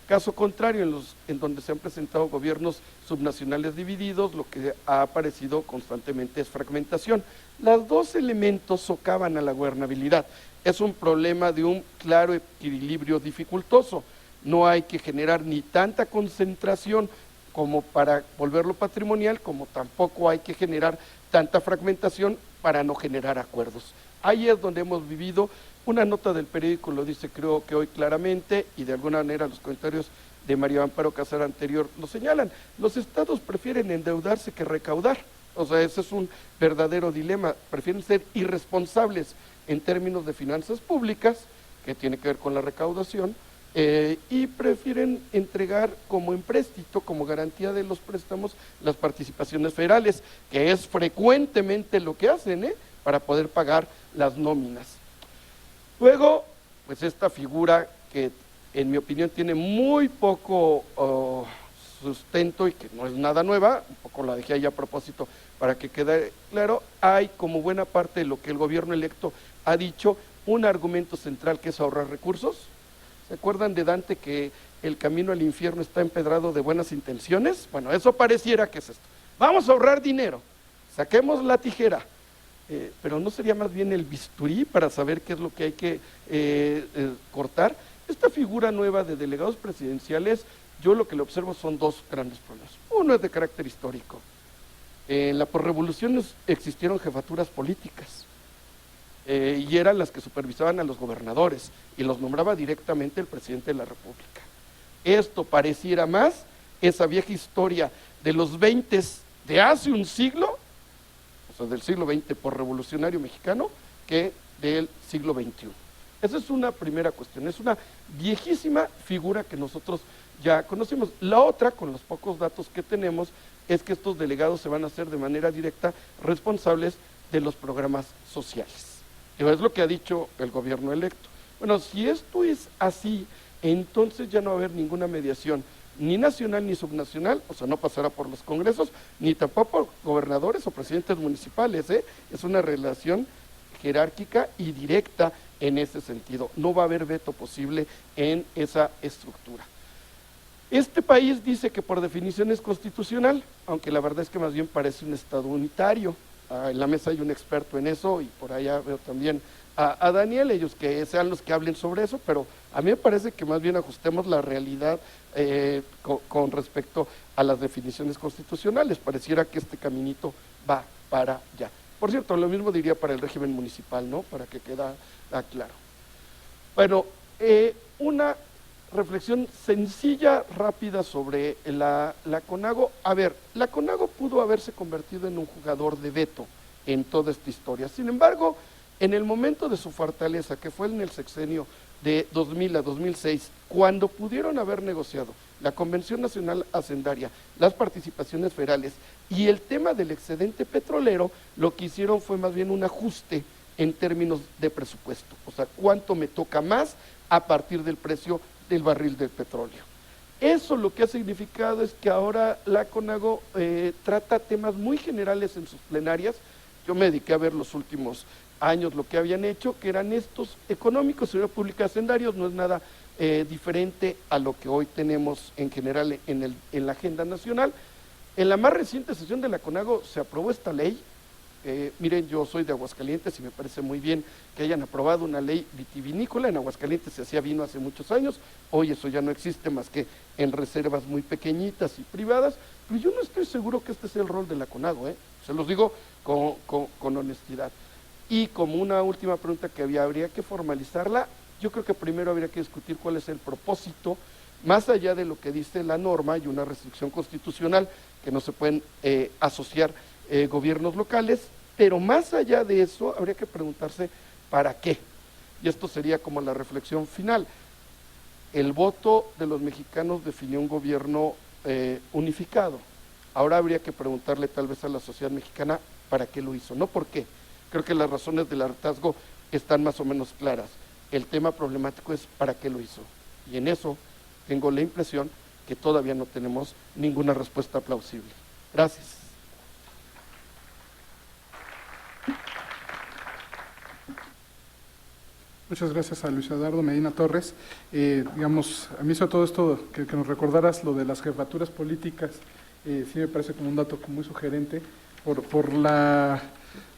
Caso contrario, en donde se han presentado gobiernos subnacionales divididos, lo que ha aparecido constantemente es fragmentación. Los 2 elementos socavan a la gobernabilidad. Es un problema de un claro equilibrio dificultoso. No hay que generar ni tanta concentración como para volverlo patrimonial, como tampoco hay que generar tanta fragmentación para no generar acuerdos. Ahí es donde hemos vivido. Una nota del periódico lo dice, creo que hoy claramente, y de alguna manera los comentarios de María Amparo Casar anterior lo señalan. Los estados prefieren endeudarse que recaudar. O sea, ese es un verdadero dilema. Prefieren ser irresponsables en términos de finanzas públicas, que tiene que ver con la recaudación, y prefieren entregar como empréstito, como garantía de los préstamos, las participaciones federales, que es frecuentemente lo que hacen, para poder pagar las nóminas. Luego, pues esta figura que en mi opinión tiene muy poco sustento y que no es nada nueva, un poco la dejé ahí a propósito para que quede claro, hay como buena parte de lo que el gobierno electo ha dicho, un argumento central que es ahorrar recursos. ¿Se acuerdan de Dante que el camino al infierno está empedrado de buenas intenciones? Bueno, eso pareciera que es esto. Vamos a ahorrar dinero, saquemos la tijera, pero ¿no sería más bien el bisturí para saber qué es lo que hay que cortar? Esta figura nueva de delegados presidenciales, yo lo que le observo son 2 grandes problemas. Uno es de carácter histórico. En la posrevolución existieron jefaturas políticas, y eran las que supervisaban a los gobernadores y los nombraba directamente el presidente de la República. Esto pareciera más esa vieja historia de los 20 de hace un siglo, o sea, del siglo XX por revolucionario mexicano, que del siglo XXI. Esa es una primera cuestión, es una viejísima figura que nosotros ya conocemos. La otra, con los pocos datos que tenemos, es que estos delegados se van a hacer de manera directa responsables de los programas sociales. Es lo que ha dicho el gobierno electo. Bueno, si esto es así, entonces ya no va a haber ninguna mediación, ni nacional ni subnacional, o sea, no pasará por los congresos, ni tampoco por gobernadores o presidentes municipales, ¿eh? Es una relación jerárquica y directa en ese sentido. No va a haber veto posible en esa estructura. Este país dice que por definición es constitucional, aunque la verdad es que más bien parece un estado unitario. En la mesa hay un experto en eso y por allá veo también a Daniel, ellos que sean los que hablen sobre eso, pero a mí me parece que más bien ajustemos la realidad con respecto a las definiciones constitucionales. Pareciera que este caminito va para allá. Por cierto, lo mismo diría para el régimen municipal, ¿no? Para que quede claro. Bueno, una reflexión sencilla, rápida sobre la CONAGO. A ver, la CONAGO pudo haberse convertido en un jugador de veto en toda esta historia. Sin embargo, en el momento de su fortaleza, que fue en el sexenio de 2000 a 2006, cuando pudieron haber negociado la Convención Nacional Hacendaria, las participaciones federales y el tema del excedente petrolero, lo que hicieron fue más bien un ajuste en términos de presupuesto. O sea, ¿cuánto me toca más a partir del precio del barril del petróleo? Eso lo que ha significado es que ahora la CONAGO trata temas muy generales en sus plenarias. Yo me dediqué a ver los últimos años lo que habían hecho, que eran estos económicos, seguridad pública, hacendarios, no es nada diferente a lo que hoy tenemos en general en la agenda nacional. En la más reciente sesión de la CONAGO se aprobó esta ley. Miren, yo soy de Aguascalientes y me parece muy bien que hayan aprobado una ley vitivinícola. En Aguascalientes se hacía vino hace muchos años, hoy eso ya no existe más que en reservas muy pequeñitas y privadas, pero yo no estoy seguro que este sea el rol de la CONAGO, se los digo con honestidad. Y como una última pregunta que habría que formalizarla, yo creo que primero habría que discutir cuál es el propósito, más allá de lo que dice la norma y una restricción constitucional, que no se pueden asociar gobiernos locales, pero más allá de eso habría que preguntarse ¿para qué? Y esto sería como la reflexión final. El voto de los mexicanos definió un gobierno unificado. Ahora habría que preguntarle tal vez a la sociedad mexicana ¿para qué lo hizo? No por qué. Creo que las razones del hartazgo están más o menos claras. El tema problemático es ¿para qué lo hizo? Y en eso tengo la impresión que todavía no tenemos ninguna respuesta plausible. Gracias. Muchas gracias a Luis Eduardo Medina Torres. Digamos, a mí sobre todo esto, que nos recordaras lo de las jefaturas políticas, sí me parece como un dato muy sugerente por la,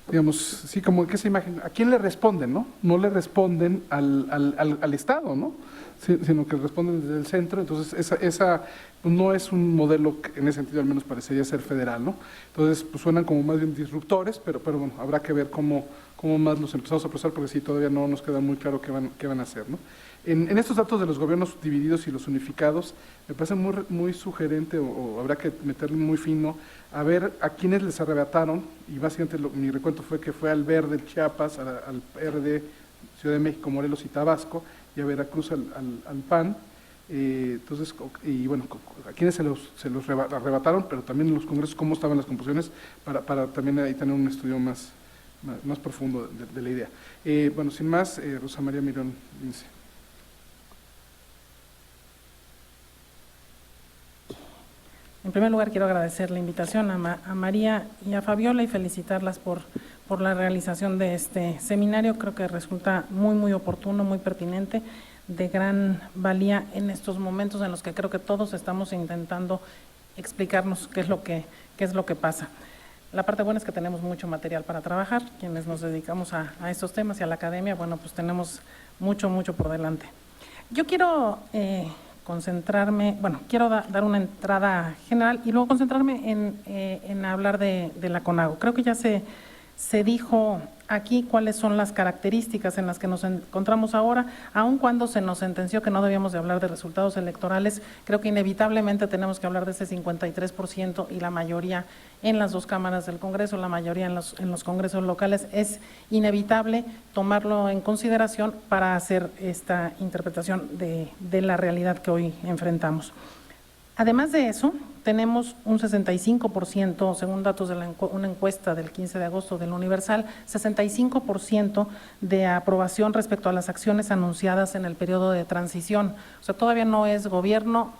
digamos, sí, como que esa imagen, ¿a quién le responden, no? No le responden al Estado, ¿no? Sino que responden desde el centro. Entonces esa no es un modelo que en ese sentido al menos parecería ser federal, ¿no? Entonces pues suenan como más bien disruptores, pero bueno, habrá que ver cómo más los empezamos a procesar, porque sí, todavía no nos queda muy claro qué van a hacer, ¿no? En estos datos de los gobiernos divididos y los unificados, me parece muy sugerente, o habrá que meterle muy fino, a ver a quiénes les arrebataron, y básicamente mi recuento fue que fue al Verde, Chiapas, al PRD, Ciudad de México, Morelos y Tabasco, y a Veracruz al PAN. Entonces, y bueno, a quienes se los arrebataron, pero también en los congresos cómo estaban las composiciones, para también ahí tener un estudio más profundo de la idea. Bueno, sin más, Rosa María Mirón Lince. En primer lugar, quiero agradecer la invitación a María y a Fabiola y felicitarlas por la realización de este seminario. Creo que resulta muy oportuno, muy pertinente, de gran valía en estos momentos en los que creo que todos estamos intentando explicarnos qué es lo que pasa. La parte buena es que tenemos mucho material para trabajar. Quienes nos dedicamos a estos temas y a la academia, bueno, pues tenemos mucho por delante. Yo quiero concentrarme, bueno, quiero dar una entrada general y luego concentrarme en hablar de la CONAGO. Creo que ya se dijo aquí cuáles son las características en las que nos encontramos ahora, aun cuando se nos sentenció que no debíamos de hablar de resultados electorales, creo que inevitablemente tenemos que hablar de ese 53% y la mayoría en las dos cámaras del Congreso, la mayoría en los congresos locales. Es inevitable tomarlo en consideración para hacer esta interpretación de la realidad que hoy enfrentamos. Además de eso, tenemos un 65%, según datos de una encuesta del 15 de agosto del Universal, 65% de aprobación respecto a las acciones anunciadas en el periodo de transición. O sea, todavía no es gobierno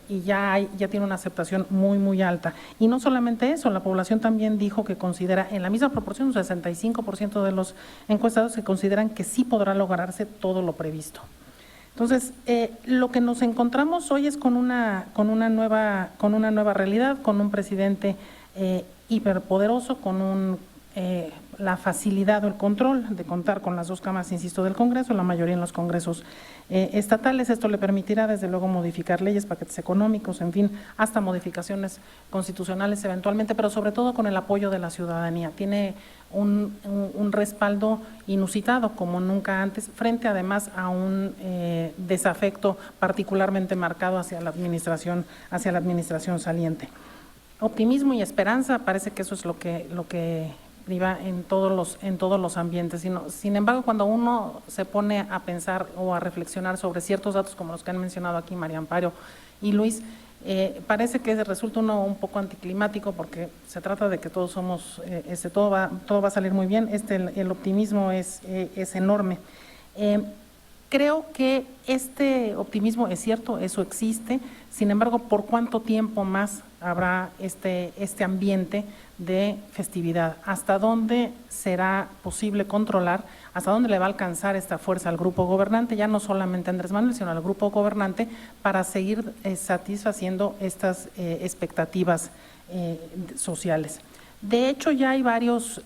y ya tiene una aceptación muy, muy alta. Y no solamente eso, la población también dijo que considera, en la misma proporción, un 65% de los encuestados que consideran que sí podrá lograrse todo lo previsto. Entonces, lo que nos encontramos hoy es con una nueva realidad, con un presidente hiperpoderoso, con la facilidad o el control de contar con las dos cámaras, insisto, del Congreso, la mayoría en los congresos estatales. Esto le permitirá, desde luego, modificar leyes, paquetes económicos, en fin, hasta modificaciones constitucionales eventualmente, pero sobre todo con el apoyo de la ciudadanía. Tiene un respaldo inusitado como nunca antes, frente además a un desafecto particularmente marcado hacia la administración saliente. Optimismo y esperanza, parece que eso es lo que priva en todos los ambientes. Sin embargo, cuando uno se pone a pensar o a reflexionar sobre ciertos datos como los que han mencionado aquí María Amparo y Luis, parece que resulta uno un poco anticlimático, porque se trata de que todos somos, todo va a salir muy bien. El optimismo es enorme. Creo que este optimismo es cierto, eso existe. Sin embargo, ¿por cuánto tiempo más habrá este ambiente de festividad? ¿Hasta dónde será posible controlar? ¿Hasta dónde le va a alcanzar esta fuerza al grupo gobernante? Ya no solamente a Andrés Manuel, sino al grupo gobernante, para seguir satisfaciendo estas expectativas sociales. De hecho, ya hay varios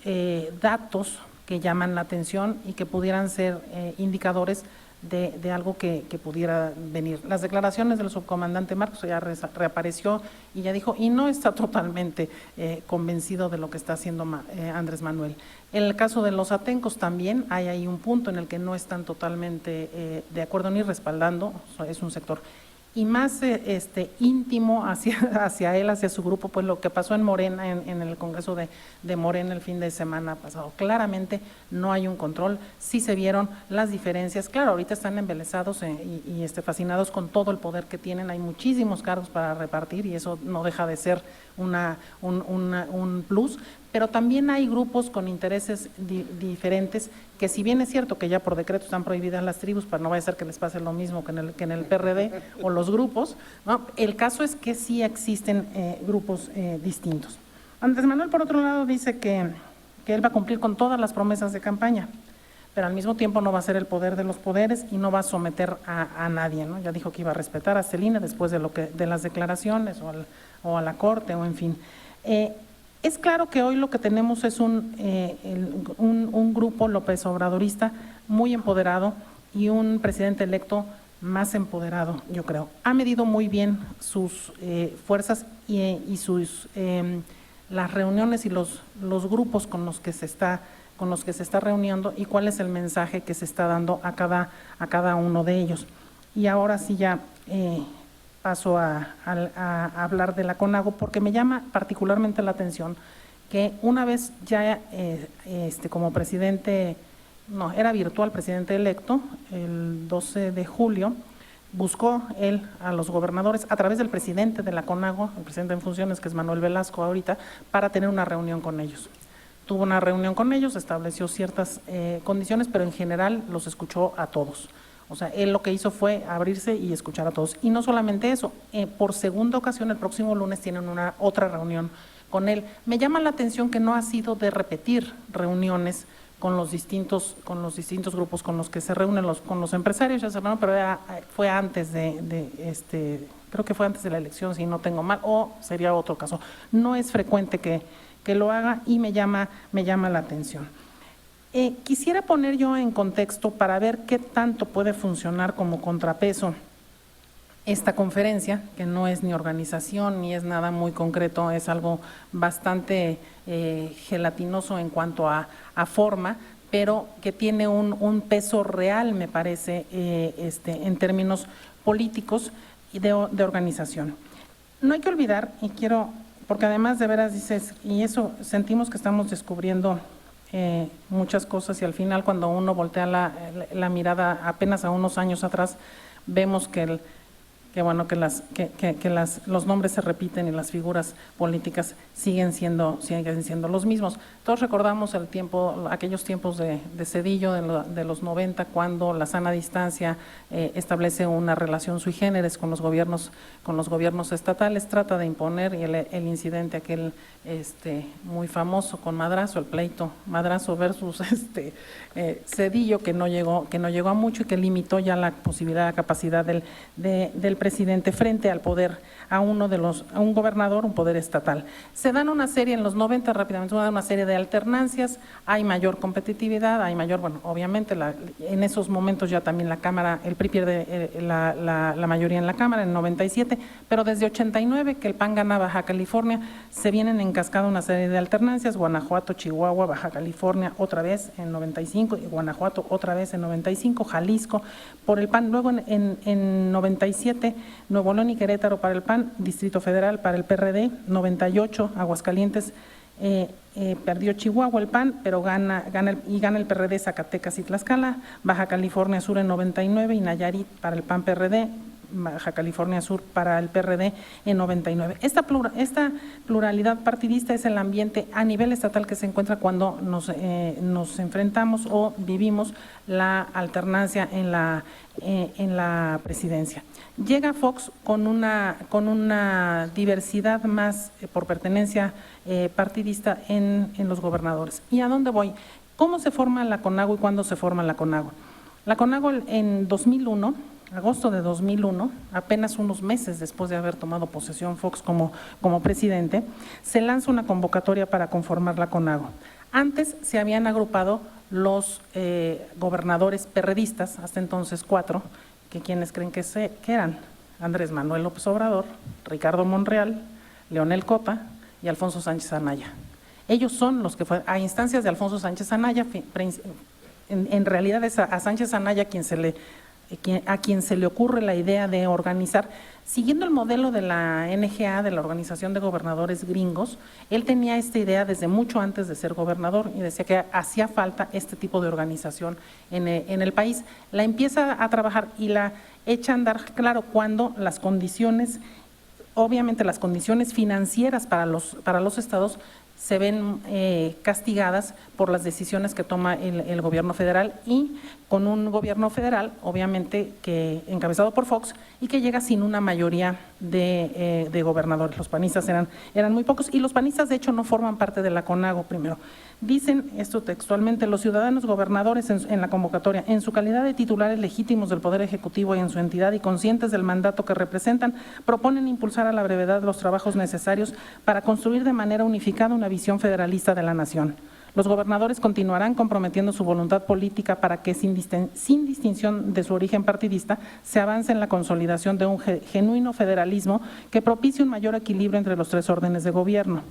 datos que llaman la atención y que pudieran ser indicadores de algo que pudiera venir. Las declaraciones del subcomandante Marcos ya reapareció y ya dijo, y no está totalmente convencido de lo que está haciendo Andrés Manuel. En el caso de los atencos también hay ahí un punto en el que no están totalmente de acuerdo ni respaldando, es un sector y más íntimo hacia él, hacia su grupo, pues lo que pasó en Morena, en el Congreso de Morena el fin de semana pasado. Claramente no hay un control, sí se vieron las diferencias. Claro, ahorita están embelesados y fascinados con todo el poder que tienen, hay muchísimos cargos para repartir y eso no deja de ser un plus, pero también hay grupos con intereses diferentes que, si bien es cierto que ya por decreto están prohibidas las tribus, para no vaya a ser que les pase lo mismo que en el PRD o los grupos, ¿no? El caso es que sí existen grupos distintos. Andrés Manuel, por otro lado, dice que él va a cumplir con todas las promesas de campaña, pero al mismo tiempo no va a ser el poder de los poderes y no va a someter a nadie, ¿no? Ya dijo que iba a respetar a Celina después de las declaraciones o a la Corte, o en fin. Es claro que hoy lo que tenemos es un grupo López Obradorista muy empoderado y un presidente electo más empoderado, yo creo. Ha medido muy bien sus fuerzas y las reuniones y los grupos con los que se está reuniendo y cuál es el mensaje que se está dando a cada uno de ellos. Y ahora sí ya paso a hablar de la CONAGO, porque me llama particularmente la atención que una vez ya como presidente, no, era virtual presidente electo, el 12 de julio, buscó él a los gobernadores a través del presidente de la CONAGO, el presidente en funciones, que es Manuel Velasco ahorita, para tener una reunión con ellos. Tuvo una reunión con ellos, estableció ciertas condiciones, pero en general los escuchó a todos. O sea, él lo que hizo fue abrirse y escuchar a todos. Y no solamente eso, por segunda ocasión el próximo lunes tienen otra reunión con él. Me llama la atención que no ha sido de repetir reuniones con los distintos grupos con los que se reúnen, con los empresarios, ya se reunieron, pero fue antes creo que fue antes de la elección, si no tengo mal, o sería otro caso. No es frecuente que lo haga y me llama la atención. Quisiera poner yo en contexto para ver qué tanto puede funcionar como contrapeso esta conferencia, que no es ni organización ni es nada muy concreto, es algo bastante gelatinoso en cuanto a forma, pero que tiene un peso real, me parece, en términos políticos y de organización. No hay que olvidar, y quiero, porque además de veras dices, y eso sentimos que estamos descubriendo muchas cosas, y al final cuando uno voltea la mirada apenas a unos años atrás, vemos que los nombres se repiten y las figuras políticas siguen siendo los mismos. Todos recordamos aquellos tiempos de Zedillo de los 90, cuando la sana distancia establece una relación sui generis con los gobiernos estatales, trata de imponer, y el incidente aquel muy famoso con Madrazo, el pleito Madrazo versus Zedillo, que no llegó a mucho y que limitó ya la posibilidad, la capacidad del presidente frente al poder, a un gobernador, un poder estatal. Se dan una serie en los 90, rápidamente, se dan una serie de alternancias, hay mayor competitividad, hay mayor, bueno, obviamente en esos momentos ya también la Cámara, el PRI pierde la mayoría en la Cámara en 97, pero desde 89 que el PAN gana Baja California, se vienen en cascada una serie de alternancias, Guanajuato, Chihuahua, Baja California otra vez en 95, y Guanajuato otra vez en 95, Jalisco por el PAN, luego en 97, Nuevo León y Querétaro para el PAN, Distrito Federal para el PRD, 98, Aguascalientes, perdió Chihuahua el PAN, pero gana el PRD Zacatecas y Tlaxcala, Baja California Sur en 99 y Nayarit para el PAN PRD, Baja California Sur para el PRD en 99. Esta pluralidad partidista es el ambiente a nivel estatal que se encuentra cuando nos enfrentamos o vivimos la alternancia en la presidencia. Llega Fox con una diversidad más por pertenencia partidista en los gobernadores. ¿Y a dónde voy? ¿Cómo se forma la CONAGO y cuándo se forma la CONAGO? La CONAGO en 2001, agosto de 2001, apenas unos meses después de haber tomado posesión Fox como presidente, se lanza una convocatoria para conformar la CONAGO. Antes se habían agrupado los gobernadores perredistas, hasta entonces 4, que quienes creen que eran Andrés Manuel López Obrador, Ricardo Monreal, Leonel Cota y Alfonso Sánchez Anaya. Ellos son los que fue a instancias de Alfonso Sánchez Anaya, en realidad es a Sánchez Anaya a quien se le ocurre la idea de organizar, siguiendo el modelo de la NGA, de la Organización de Gobernadores Gringos. Él tenía esta idea desde mucho antes de ser gobernador y decía que hacía falta este tipo de organización en el país. La empieza a trabajar y la echa a andar, claro, cuando las condiciones, obviamente las condiciones financieras para los estados se ven castigadas por las decisiones que toma el gobierno federal, y con un gobierno federal, obviamente, que encabezado por Fox y que llega sin una mayoría de gobernadores. Los panistas eran muy pocos, y los panistas de hecho no forman parte de la CONAGO. Primero, dicen esto textualmente: los ciudadanos gobernadores en la convocatoria, en su calidad de titulares legítimos del Poder Ejecutivo y en su entidad y conscientes del mandato que representan, proponen impulsar a la brevedad los trabajos necesarios para construir de manera unificada una visión federalista de la nación. Los gobernadores continuarán comprometiendo su voluntad política para que, sin distinción de su origen partidista, se avance en la consolidación de un genuino federalismo que propicie un mayor equilibrio entre los 3 órdenes de gobierno.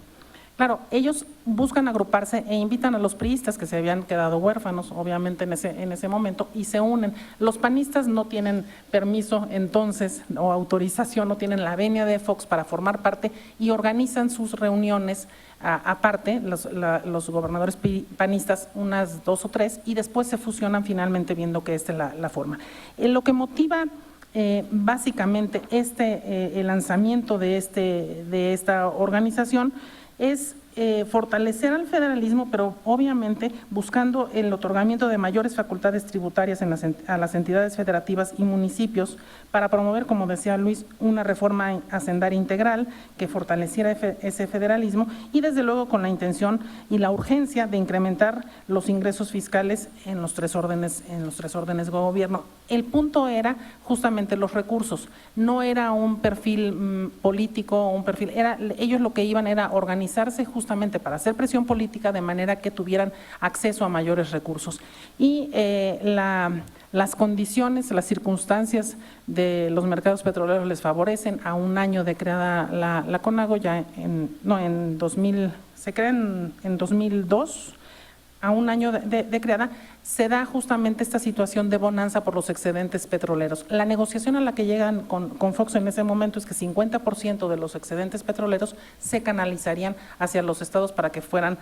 Claro, ellos buscan agruparse e invitan a los priistas que se habían quedado huérfanos, obviamente en ese momento, y se unen. Los panistas no tienen permiso entonces o autorización, no tienen la venia de Fox para formar parte, y organizan sus reuniones aparte, los gobernadores panistas, unas 2 o 3, y después se fusionan finalmente viendo que esta es la forma. Lo que motiva básicamente el lanzamiento de esta organización es fortalecer al federalismo, pero obviamente buscando el otorgamiento de mayores facultades tributarias a las entidades federativas y municipios para promover, como decía Luis, una reforma hacendaria integral que fortaleciera ese federalismo, y desde luego con la intención y la urgencia de incrementar los ingresos fiscales en los 3 órdenes de gobierno. El punto era justamente los recursos, no era un perfil político, ellos lo que iban era organizarse justamente para hacer presión política de manera que tuvieran acceso a mayores recursos. Y las condiciones, las circunstancias de los mercados petroleros les favorecen. A un año de creada la CONAGO, ya se crea en 2002, a un año de creada, se da justamente esta situación de bonanza por los excedentes petroleros. La negociación a la que llegan con Fox en ese momento es que 50% de los excedentes petroleros se canalizarían hacia los estados para que fueran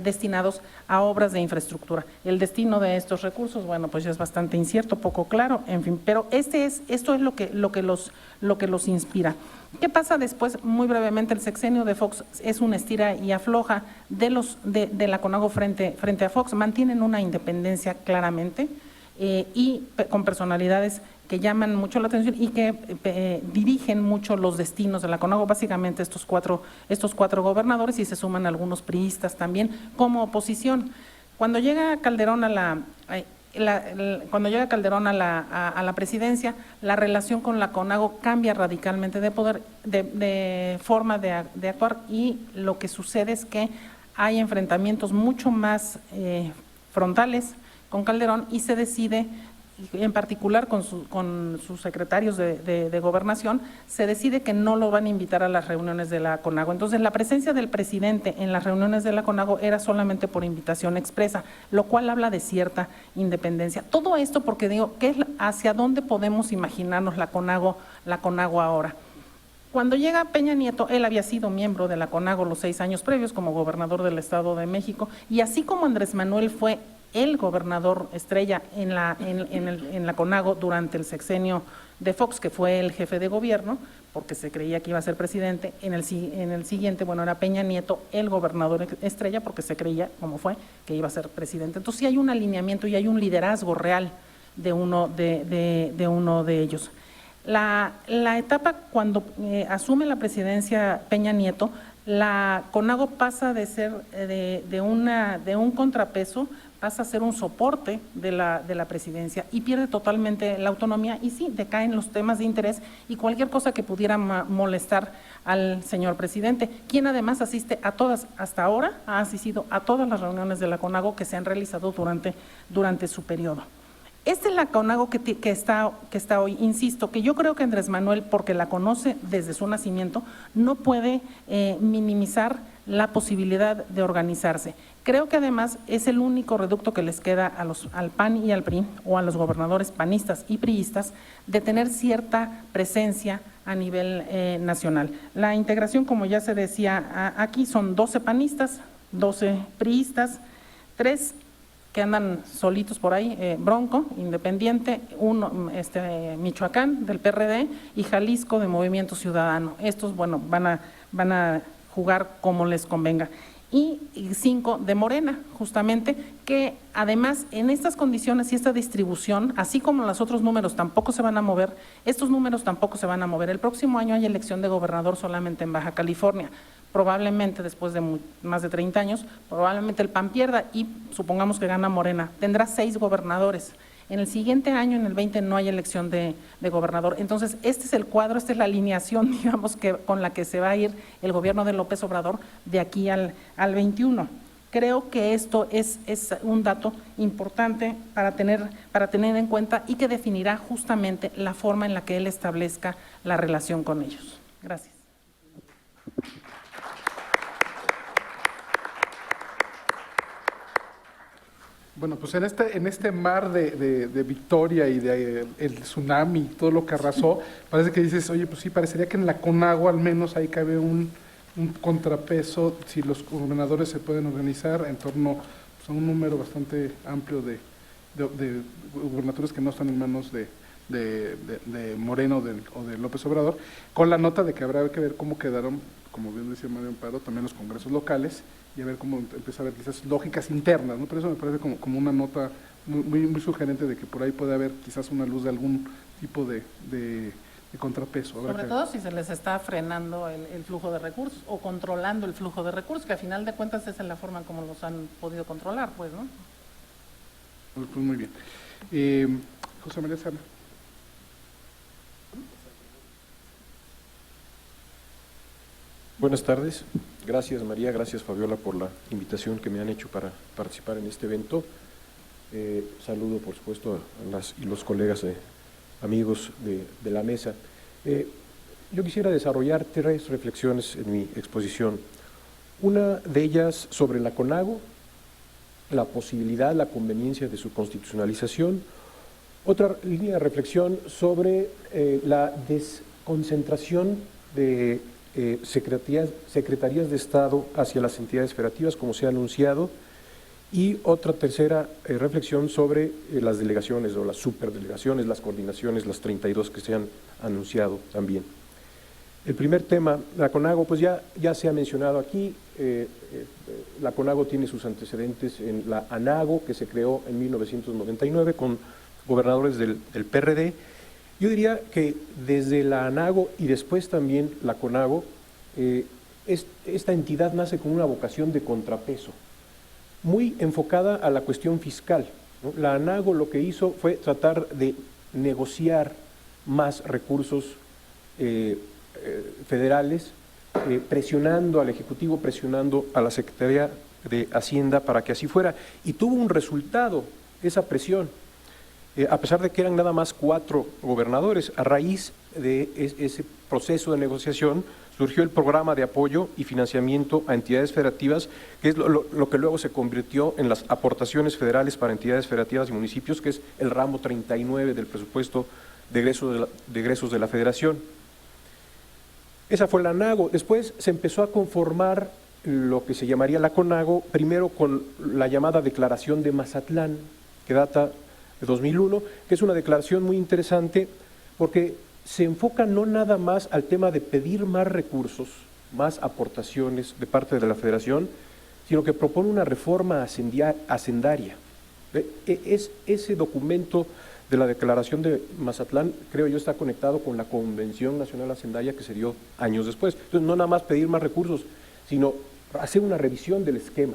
destinados a obras de infraestructura. El destino de estos recursos, bueno, pues ya es bastante incierto, poco claro, en fin, pero esto es lo que los inspira. ¿Qué pasa después? Muy brevemente, el sexenio de Fox es una estira y afloja de la CONAGO frente a Fox. Mantienen una independencia claramente y con personalidades que llaman mucho la atención y que dirigen mucho los destinos de la CONAGO, básicamente estos cuatro gobernadores, y se suman algunos priistas también como oposición. Cuando llega Calderón a la presidencia, la relación con la CONAGO cambia radicalmente de forma de actuar, y lo que sucede es que hay enfrentamientos mucho más frontales con Calderón, y se decide, en particular con sus secretarios de gobernación, se decide que no lo van a invitar a las reuniones de la CONAGO. Entonces, la presencia del presidente en las reuniones de la CONAGO era solamente por invitación expresa, lo cual habla de cierta independencia. Todo esto porque digo, ¿hacia dónde podemos imaginarnos la CONAGO ahora? Cuando llega Peña Nieto, él había sido miembro de la CONAGO los 6 años previos como gobernador del Estado de México, y así como Andrés Manuel fue el gobernador estrella en la CONAGO durante el sexenio de Fox, que fue el jefe de gobierno, porque se creía que iba a ser presidente, en el siguiente, bueno, era Peña Nieto el gobernador estrella, porque se creía, como fue, que iba a ser presidente. Entonces sí hay un alineamiento y hay un liderazgo real de uno de ellos. La etapa cuando asume la presidencia Peña Nieto, la CONAGO pasa de ser de un contrapeso, pasa a ser un soporte de la presidencia, y pierde totalmente la autonomía, y sí, decaen los temas de interés y cualquier cosa que pudiera molestar al señor presidente, quien además asiste a todas, hasta ahora ha asistido a todas las reuniones de la CONAGO que se han realizado durante su periodo. Esta es la CONAGO que está hoy. Insisto, que yo creo que Andrés Manuel, porque la conoce desde su nacimiento, no puede minimizar la posibilidad de organizarse. Creo que además es el único reducto que les queda al PAN y al PRI, o a los gobernadores panistas y priistas, de tener cierta presencia a nivel nacional. La integración, como ya se decía aquí, son 12 panistas, 12 priistas, 3 que andan solitos por ahí, Bronco, Independiente, uno, Michoacán, del PRD, y Jalisco, de Movimiento Ciudadano. Estos, bueno, van a jugar como les convenga. Y 5 de Morena, justamente, que además en estas condiciones y esta distribución, así como los otros números tampoco se van a mover, estos números tampoco se van a mover. El próximo año hay elección de gobernador solamente en Baja California. Probablemente después de más de 30 años, probablemente el PAN pierda, y supongamos que gana Morena, tendrá 6 gobernadores. En el siguiente año, en el 20, no hay elección de gobernador. Entonces, este es el cuadro, esta es la alineación, digamos, con la que se va a ir el gobierno de López Obrador de aquí al 21. Creo que esto es un dato importante para tener en cuenta, y que definirá justamente la forma en la que él establezca la relación con ellos. Gracias. Bueno, pues en este mar de victoria y de el tsunami, todo lo que arrasó, parece que dices, oye, pues sí, parecería que en la CONAGO al menos ahí cabe un contrapeso, si los gobernadores se pueden organizar en torno, pues, a un número bastante amplio de gobernaturas que no están en manos de Moreno o de López Obrador, con la nota de que habrá que ver cómo quedaron, como bien decía Mario Amparo, también los congresos locales, y a ver cómo empieza a haber quizás lógicas internas, ¿no? Pero eso me parece como una nota muy sugerente de que por ahí puede haber quizás una luz de algún tipo de contrapeso. Sobre todo si se les está frenando el flujo de recursos, o controlando el flujo de recursos, que a final de cuentas esa es la forma como los han podido controlar, pues, ¿no? Pues muy bien. José María Serna. Buenas tardes. Gracias, María, gracias, Fabiola, por la invitación que me han hecho para participar en este evento. Saludo, por supuesto, a las y los colegas amigos de la mesa. Yo quisiera desarrollar 3 reflexiones en mi exposición. Una de ellas sobre la CONAGO, la posibilidad, la conveniencia de su constitucionalización. Otra línea de reflexión sobre la desconcentración de secretarías de Estado hacia las entidades federativas, como se ha anunciado, y otra tercera reflexión sobre las delegaciones o las superdelegaciones, las coordinaciones, las 32 que se han anunciado también. El primer tema, la CONAGO, pues ya se ha mencionado aquí, la CONAGO tiene sus antecedentes en la ANAGO, que se creó en 1999 con gobernadores del PRD. Yo diría que desde la ANAGO y después también la CONAGO, esta entidad nace con una vocación de contrapeso, muy enfocada a la cuestión fiscal, ¿no? La ANAGO lo que hizo fue tratar de negociar más recursos federales, presionando al Ejecutivo, presionando a la Secretaría de Hacienda para que así fuera, y tuvo un resultado esa presión, a pesar de que eran nada más 4 gobernadores. A raíz de ese proceso de negociación surgió el programa de apoyo y financiamiento a entidades federativas, que es lo que luego se convirtió en las aportaciones federales para entidades federativas y municipios, que es el ramo 39 del presupuesto de egresos de la Federación. Esa fue la ANAGO. Después se empezó a conformar lo que se llamaría la CONAGO, primero con la llamada Declaración de Mazatlán, que data de 2001, que es una declaración muy interesante porque se enfoca no nada más al tema de pedir más recursos, más aportaciones de parte de la Federación, sino que propone una reforma hacendaria. Ese documento de la Declaración de Mazatlán, creo yo, está conectado con la Convención Nacional Hacendaria que se dio años después. Entonces, no nada más pedir más recursos, sino hacer una revisión del esquema,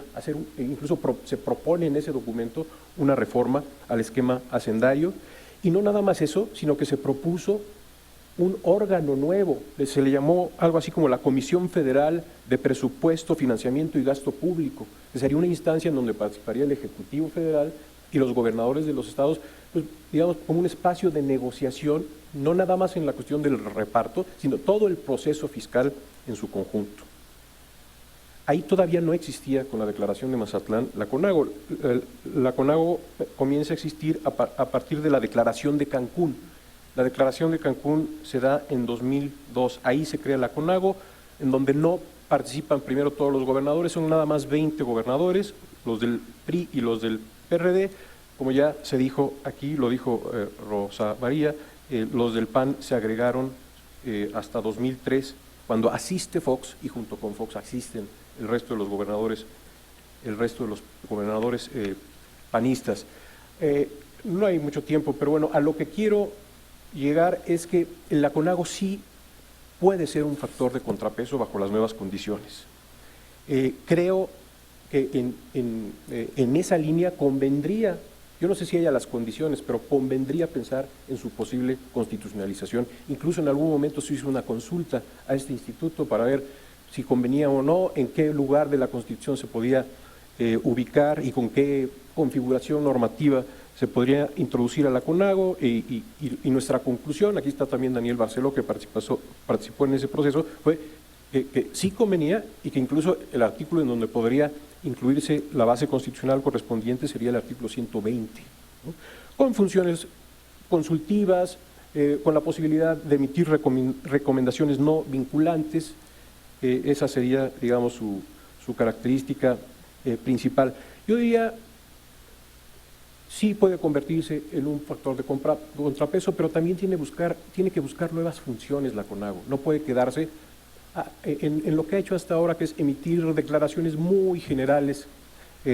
incluso se propone en ese documento una reforma al esquema hacendario, y no nada más eso, sino que se propuso un órgano nuevo, se le llamó algo así como la Comisión Federal de Presupuesto, Financiamiento y Gasto Público, que sería una instancia en donde participaría el Ejecutivo Federal y los gobernadores de los estados, pues, digamos, como un espacio de negociación, no nada más en la cuestión del reparto, sino todo el proceso fiscal en su conjunto. Ahí todavía no existía con la Declaración de Mazatlán la CONAGO. La CONAGO comienza a existir a partir de la Declaración de Cancún. La Declaración de Cancún se da en 2002, ahí se crea la CONAGO, en donde no participan primero todos los gobernadores, son nada más 20 gobernadores, los del PRI y los del PRD, como ya se dijo aquí, lo dijo Rosa María, los del PAN se agregaron hasta 2003, cuando asiste Fox, y junto con Fox asisten el resto de los gobernadores, panistas. No hay mucho tiempo, pero bueno, a lo que quiero llegar es que la CONAGO sí puede ser un factor de contrapeso bajo las nuevas condiciones. Creo que en esa línea convendría, yo no sé si haya las condiciones, pero convendría pensar en su posible constitucionalización. Incluso en algún momento se hizo una consulta a este instituto para ver si convenía o no, en qué lugar de la Constitución se podía ubicar y con qué configuración normativa se podría introducir a la CONAGO, y nuestra conclusión, aquí está también Daniel Barceló, que participó en ese proceso, fue que sí convenía, y que incluso el artículo en donde podría incluirse la base constitucional correspondiente sería el artículo 120, ¿no? Con funciones consultivas, con la posibilidad de emitir recomendaciones no vinculantes. Esa sería, digamos, su característica principal. Yo diría, sí puede convertirse en un factor de contrapeso, pero también tiene que buscar nuevas funciones la CONAGO. No puede quedarse en lo que ha hecho hasta ahora, que es emitir declaraciones muy generales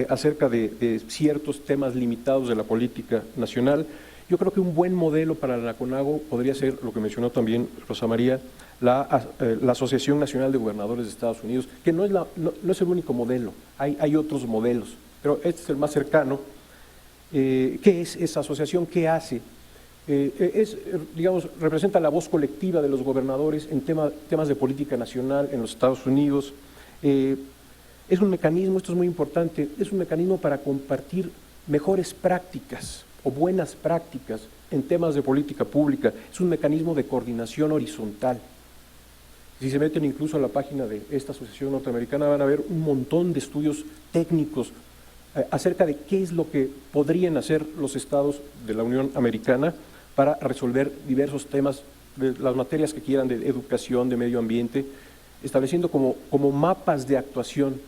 acerca de ciertos temas limitados de la política nacional. Yo creo que un buen modelo para la CONAGO podría ser lo que mencionó también Rosa María, la Asociación Nacional de Gobernadores de Estados Unidos, que no es el único modelo, hay otros modelos, pero este es el más cercano. ¿Qué es esa asociación? ¿Qué hace? Digamos, representa la voz colectiva de los gobernadores en temas de política nacional en los Estados Unidos. Es un mecanismo, esto es muy importante, es un mecanismo para compartir mejores prácticas o buenas prácticas en temas de política pública. Es un mecanismo de coordinación horizontal. Si se meten incluso a la página de esta asociación norteamericana van a ver un montón de estudios técnicos acerca de qué es lo que podrían hacer los estados de la Unión Americana para resolver diversos temas de las materias que quieran, de educación, de medio ambiente, estableciendo como mapas de actuación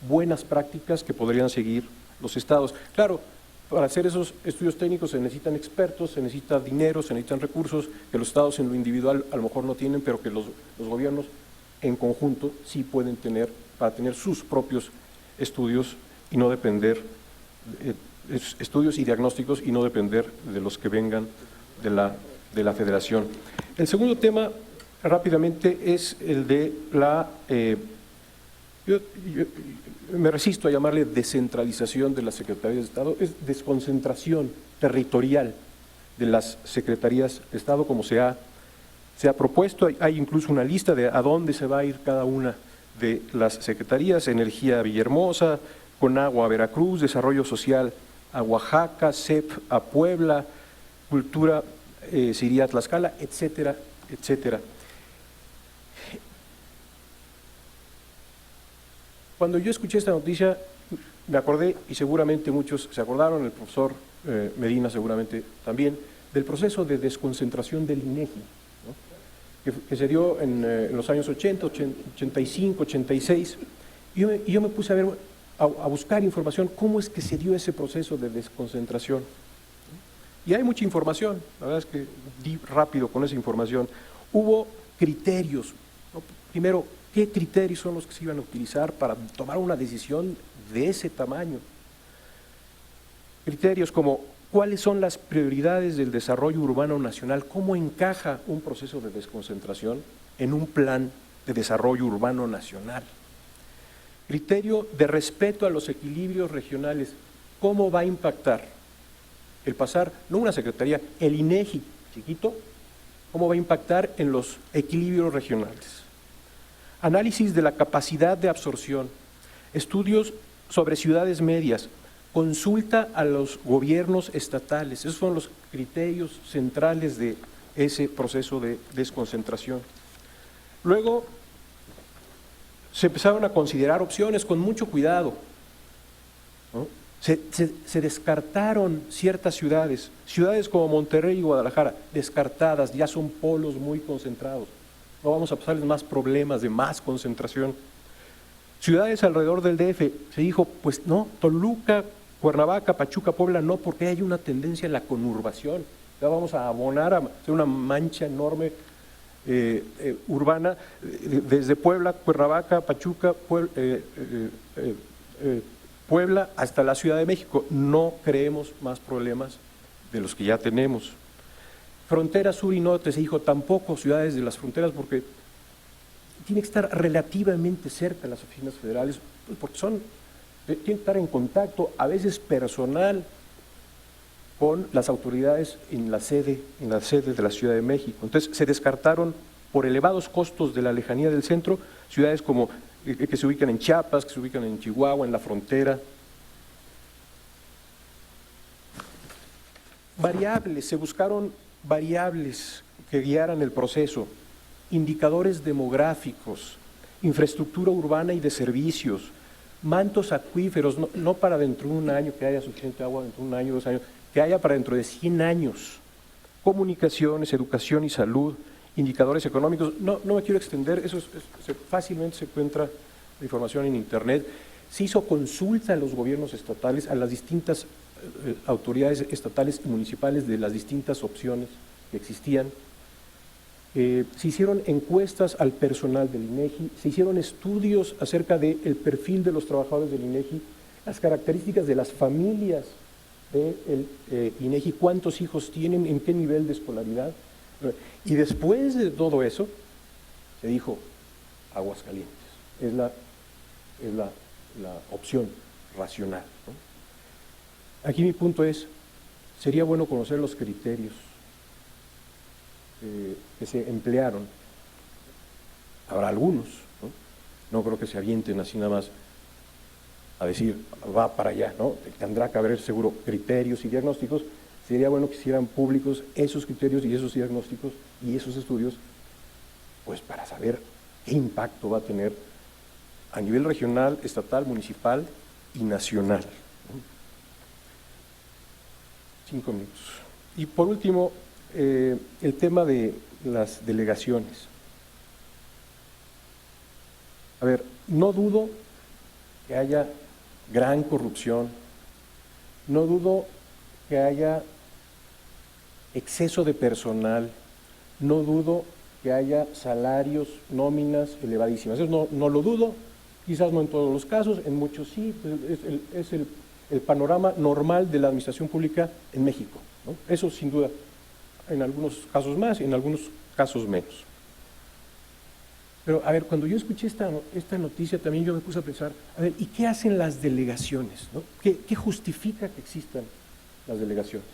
buenas prácticas que podrían seguir los estados. Claro, para hacer esos estudios técnicos se necesitan expertos, se necesita dinero, se necesitan recursos que los estados en lo individual a lo mejor no tienen, pero que los gobiernos en conjunto sí pueden tener para tener sus propios estudios y no depender, estudios y diagnósticos y no depender de los que vengan de la federación. El segundo tema, rápidamente, es el de yo me resisto a llamarle descentralización de las secretarías de Estado, es desconcentración territorial de las secretarías de Estado, como se ha propuesto. Hay incluso una lista de a dónde se va a ir cada una de las secretarías: Energía a Villahermosa, Conagua a Veracruz, Desarrollo Social a Oaxaca, CEP a Puebla, Cultura se iría a Tlaxcala, etcétera, etcétera. Cuando yo escuché esta noticia, me acordé, y seguramente muchos se acordaron, el profesor Medina seguramente también, del proceso de desconcentración del INEGI, ¿no? que se dio en los años 80, 85, 86, y yo me puse a buscar información, cómo es que se dio ese proceso de desconcentración. Y hay mucha información, la verdad es que di rápido con esa información. Hubo criterios, ¿no? Primero, ¿qué criterios son los que se iban a utilizar para tomar una decisión de ese tamaño? Criterios como cuáles son las prioridades del desarrollo urbano nacional, cómo encaja un proceso de desconcentración en un plan de desarrollo urbano nacional. Criterio de respeto a los equilibrios regionales, cómo va a impactar el pasar, no una secretaría, el INEGI chiquito, cómo va a impactar en los equilibrios regionales. Análisis de la capacidad de absorción, estudios sobre ciudades medias, consulta a los gobiernos estatales. Esos son los criterios centrales de ese proceso de desconcentración. Luego se empezaron a considerar opciones con mucho cuidado, ¿no? Se descartaron ciertas ciudades como Monterrey y Guadalajara, descartadas, ya son polos muy concentrados. No vamos a pasarles más problemas de más concentración. Ciudades alrededor del DF, se dijo, pues no, Toluca, Cuernavaca, Pachuca, Puebla, no, porque hay una tendencia en la conurbación. Ya vamos a abonar a hacer una mancha enorme urbana desde Puebla, Cuernavaca, Pachuca, Puebla hasta la Ciudad de México. No creemos más problemas de los que ya tenemos. Frontera sur y norte, se dijo, tampoco ciudades de las fronteras, porque tiene que estar relativamente cerca de las oficinas federales, porque tienen que estar en contacto, a veces personal, con las autoridades en la sede de la Ciudad de México. Entonces se descartaron, por elevados costos de la lejanía del centro, ciudades como que se ubican en Chiapas, que se ubican en Chihuahua, en la frontera. Variables, se buscaron variables que guiaran el proceso, indicadores demográficos, infraestructura urbana y de servicios, mantos acuíferos, no para dentro de un año que haya suficiente agua, dentro de un año, 2 años, que haya para dentro de 100 años, comunicaciones, educación y salud, indicadores económicos. No me quiero extender, fácilmente se encuentra la información en internet. Se hizo consulta a los gobiernos estatales, a las distintas autoridades estatales y municipales de las distintas opciones que existían. Se hicieron encuestas al personal del INEGI, se hicieron estudios acerca del perfil de los trabajadores del INEGI, las características de las familias del INEGI, cuántos hijos tienen, en qué nivel de escolaridad. Y después de todo eso, se dijo Aguascalientes, es la opción racional, ¿no? Aquí mi punto es, sería bueno conocer los criterios que se emplearon. Habrá algunos, no creo que se avienten así nada más a decir, va para allá, ¿no? Tendrá que haber seguro criterios y diagnósticos. Sería bueno que hicieran públicos esos criterios y esos diagnósticos y esos estudios, pues para saber qué impacto va a tener a nivel regional, estatal, municipal y nacional. 5 minutos. Y por último, el tema de las delegaciones. A ver, no dudo que haya gran corrupción, no dudo que haya exceso de personal, no dudo que haya salarios, nóminas elevadísimas. Eso no lo dudo, quizás no en todos los casos, en muchos sí, es el panorama normal de la administración pública en México, ¿no? Eso sin duda, en algunos casos más y en algunos casos menos. Pero, a ver, cuando yo escuché esta noticia también yo me puse a pensar, a ver, ¿y qué hacen las delegaciones, ¿no? ¿Qué justifica que existan las delegaciones?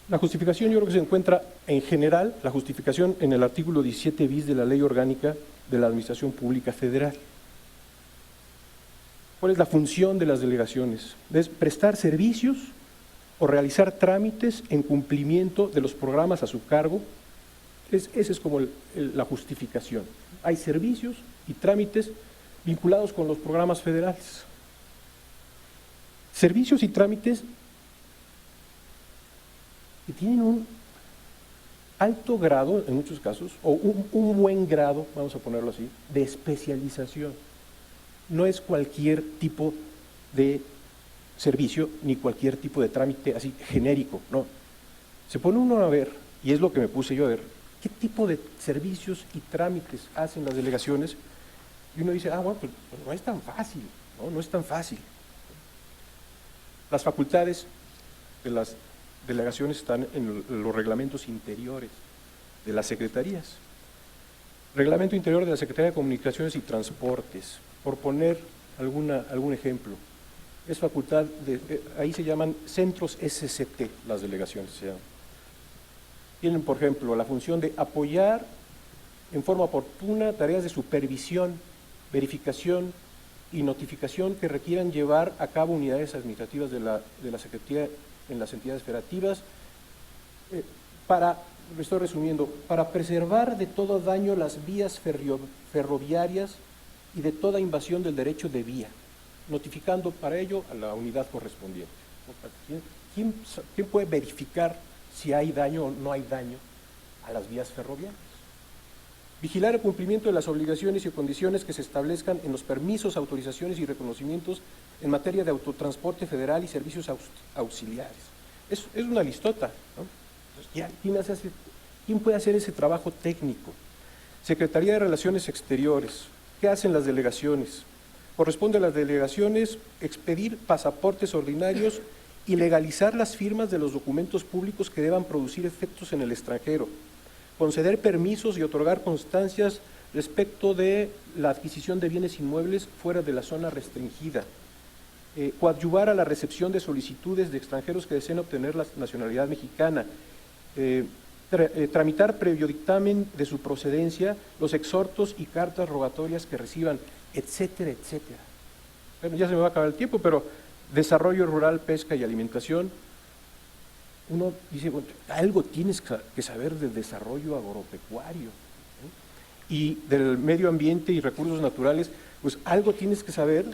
La justificación yo creo que se encuentra en general, la justificación en el artículo 17 bis de la Ley Orgánica de la Administración Pública Federal. ¿Cuál es la función de las delegaciones? Es prestar servicios o realizar trámites en cumplimiento de los programas a su cargo. Esa es como la justificación. Hay servicios y trámites vinculados con los programas federales. Servicios y trámites que tienen un alto grado, en muchos casos, o un buen grado, vamos a ponerlo así, de especialización. No es cualquier tipo de servicio ni cualquier tipo de trámite así genérico, no. Se pone uno a ver, y es lo que me puse yo a ver, qué tipo de servicios y trámites hacen las delegaciones, y uno dice, bueno, pues no es tan fácil, no es tan fácil. Las facultades de las delegaciones están en los reglamentos interiores de las secretarías. Reglamento interior de la Secretaría de Comunicaciones y Transportes, por poner algún ejemplo. Es facultad ahí se llaman centros SCT, las delegaciones se llaman. Tienen, por ejemplo, la función de apoyar en forma oportuna tareas de supervisión, verificación y notificación que requieran llevar a cabo unidades administrativas de la Secretaría en las entidades federativas, lo estoy resumiendo, para preservar de todo daño las vías ferroviarias y de toda invasión del derecho de vía, notificando para ello a la unidad correspondiente. ¿Quién puede verificar si hay daño o no hay daño a las vías ferroviarias? Vigilar el cumplimiento de las obligaciones y condiciones que se establezcan en los permisos, autorizaciones y reconocimientos en materia de autotransporte federal y servicios auxiliares. Es una listota, ¿no? ¿Quién puede hacer ese trabajo técnico? Secretaría de Relaciones Exteriores. ¿Qué hacen las delegaciones? Corresponde a las delegaciones expedir pasaportes ordinarios y legalizar las firmas de los documentos públicos que deban producir efectos en el extranjero, conceder permisos y otorgar constancias respecto de la adquisición de bienes inmuebles fuera de la zona restringida, coadyuvar a la recepción de solicitudes de extranjeros que deseen obtener la nacionalidad mexicana, tramitar previo dictamen de su procedencia los exhortos y cartas rogatorias que reciban, etcétera, etcétera. Bueno, ya se me va a acabar el tiempo, pero desarrollo rural, pesca y alimentación. Uno dice, bueno, algo tienes que saber del desarrollo agropecuario, ¿no? Y del medio ambiente y recursos naturales, pues algo tienes que saber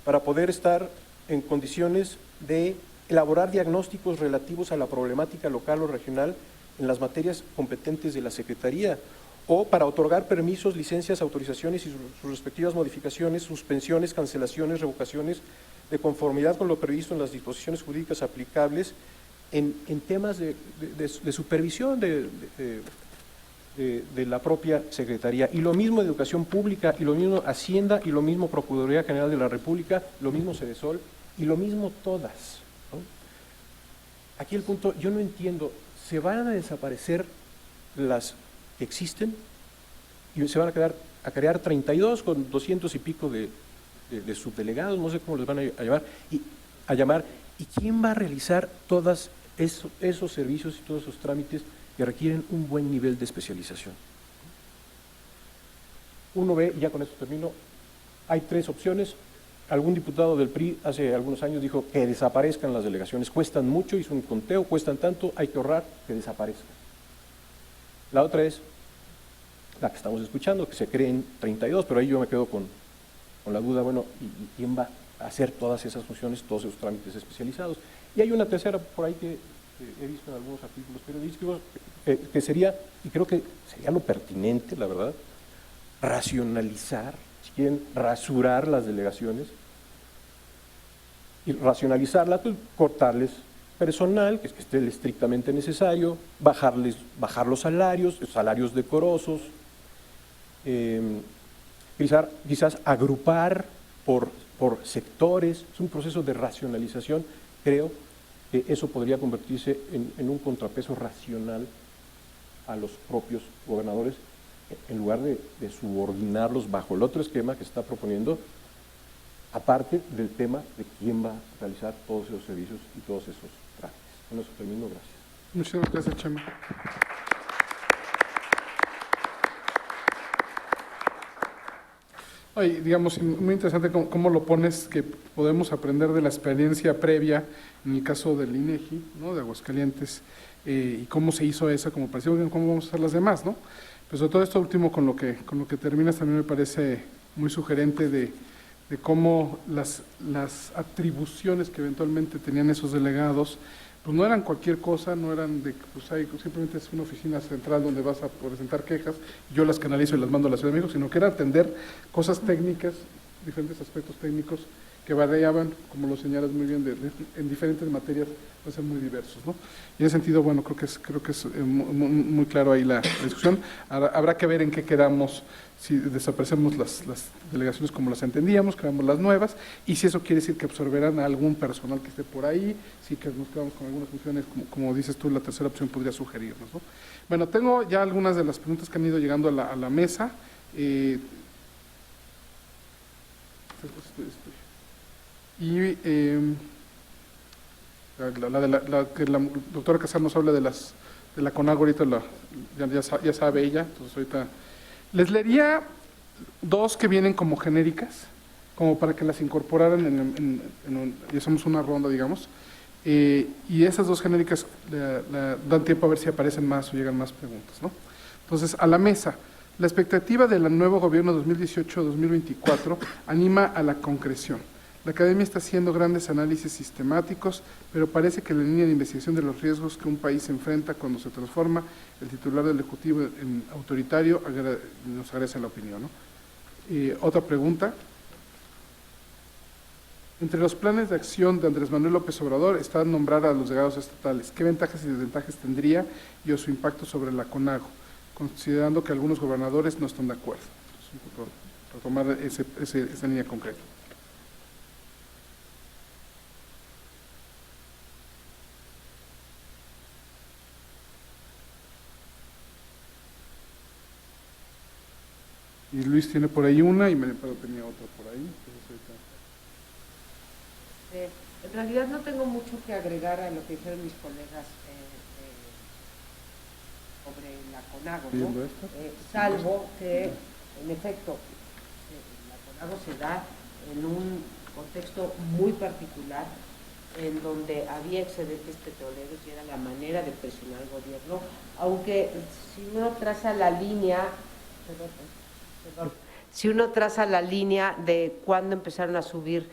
para poder estar en condiciones de elaborar diagnósticos relativos a la problemática local o regional en las materias competentes de la Secretaría, o para otorgar permisos, licencias, autorizaciones y sus respectivas modificaciones, suspensiones, cancelaciones, revocaciones, de conformidad con lo previsto en las disposiciones jurídicas aplicables en temas de supervisión de la propia Secretaría. Y lo mismo Educación Pública, y lo mismo Hacienda, y lo mismo Procuraduría General de la República, lo mismo Cedesol, y lo mismo todas, ¿no? Aquí el punto, yo no entiendo, ¿se van a desaparecer las que existen? Y se van a crear 32 con 200 y pico de subdelegados, no sé cómo les van a llamar, ¿y quién va a realizar todos esos servicios y todos esos trámites que requieren un buen nivel de especialización? Uno ve, y ya con esto termino, hay 3 opciones. Algún diputado del PRI hace algunos años dijo que desaparezcan las delegaciones, cuestan mucho, hizo un conteo, cuestan tanto, hay que ahorrar, que desaparezcan. La otra es la que estamos escuchando, que se creen 32, pero ahí yo me quedo con la duda, bueno, ¿y quién va hacer todas esas funciones, todos esos trámites especializados. Y hay una tercera por ahí que he visto en algunos artículos periodísticos, que sería, y creo que sería lo pertinente, la verdad, racionalizar, si quieren, rasurar las delegaciones, y racionalizarlas, pues, cortarles personal, que esté el estrictamente necesario, bajar los salarios decorosos, quizás agrupar por sectores. Es un proceso de racionalización. Creo que eso podría convertirse en un contrapeso racional a los propios gobernadores, en lugar de subordinarlos bajo el otro esquema que se está proponiendo, aparte del tema de quién va a realizar todos esos servicios y todos esos trámites. Con eso termino, gracias. Muchas gracias, Chema. Oye, digamos, muy interesante cómo lo pones, que podemos aprender de la experiencia previa, en el caso del INEGI, ¿no?, de Aguascalientes, y cómo se hizo esa, como pareció, cómo vamos a hacer las demás, ¿no? Pero sobre todo esto último con lo que terminas también me parece muy sugerente de cómo las atribuciones que eventualmente tenían esos delegados, pues no eran cualquier cosa, no eran de, pues simplemente es una oficina central donde vas a presentar quejas, yo las canalizo y las mando a la Ciudad de México, sino que era atender cosas técnicas, diferentes aspectos técnicos que variaban, como lo señalas muy bien, en diferentes materias, pueden ser muy diversos, ¿no? Y en ese sentido, bueno, creo que es muy claro ahí la discusión. Habrá que ver en qué quedamos, si desaparecemos las delegaciones como las entendíamos, creamos las nuevas, y si eso quiere decir que absorberán a algún personal que esté por ahí, si que nos quedamos con algunas funciones, como dices tú, la tercera opción podría sugerirnos, ¿no? Bueno, tengo ya algunas de las preguntas que han ido llegando a la mesa. Y que la doctora Casar nos hable de la CONAGO, ahorita ya sabe ella, entonces ahorita les leería dos que vienen como genéricas, como para que las incorporaran y hacemos una ronda, digamos, y esas dos genéricas dan tiempo a ver si aparecen más o llegan más preguntas, ¿no? Entonces, a la mesa, la expectativa del nuevo gobierno 2018-2024 anima a la concreción. La academia está haciendo grandes análisis sistemáticos, pero parece que la línea de investigación de los riesgos que un país enfrenta cuando se transforma el titular del Ejecutivo en autoritario nos agradece la opinión, ¿no? Otra pregunta. Entre los planes de acción de Andrés Manuel López Obrador está nombrar a los delegados estatales. ¿Qué ventajas y desventajas tendría y o su impacto sobre la CONAGO, considerando que algunos gobernadores no están de acuerdo? Entonces, un poco retomar esa línea concreta. Y Luis tiene por ahí una y María tenía otra por ahí. En realidad no tengo mucho que agregar a lo que dijeron mis colegas sobre la CONAGO, ¿no? Salvo que, en efecto, la CONAGO se da en un contexto muy particular, en donde había excedentes petroleros y era la manera de presionar al gobierno, aunque si uno traza la línea, si uno traza la línea de cuándo empezaron a subir,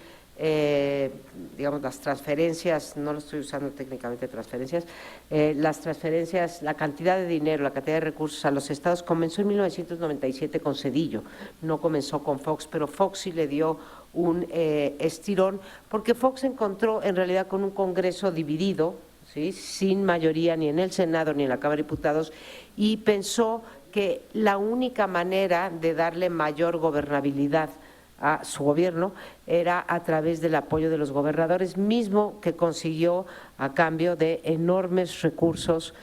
digamos, las transferencias, no lo estoy usando técnicamente transferencias, las transferencias, la cantidad de dinero, la cantidad de recursos a los estados, comenzó en 1997 con Zedillo, no comenzó con Fox, pero Fox sí le dio un estirón, porque Fox encontró en realidad con un Congreso dividido, ¿sí?, sin mayoría ni en el Senado ni en la Cámara de Diputados, y pensó que la única manera de darle mayor gobernabilidad a su gobierno era a través del apoyo de los gobernadores, mismo que consiguió a cambio de enormes recursos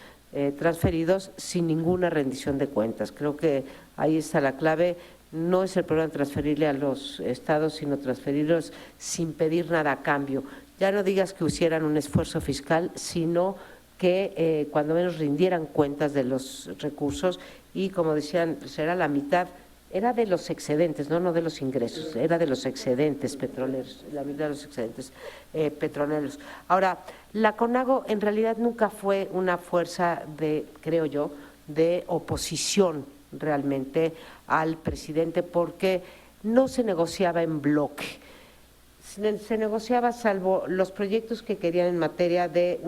transferidos sin ninguna rendición de cuentas. Creo que ahí está la clave. No es el problema de transferirle a los estados, sino transferirlos sin pedir nada a cambio. Ya no digas que hicieran un esfuerzo fiscal, sino que cuando menos rindieran cuentas de los recursos y, como decían, pues era la mitad, era de los excedentes, no de los ingresos, era de los excedentes petroleros, la mitad de los excedentes petroleros. Ahora, la CONAGO en realidad nunca fue una fuerza creo yo, de oposición realmente al presidente, porque no se negociaba en bloque. se negociaba, salvo los proyectos que querían en materia de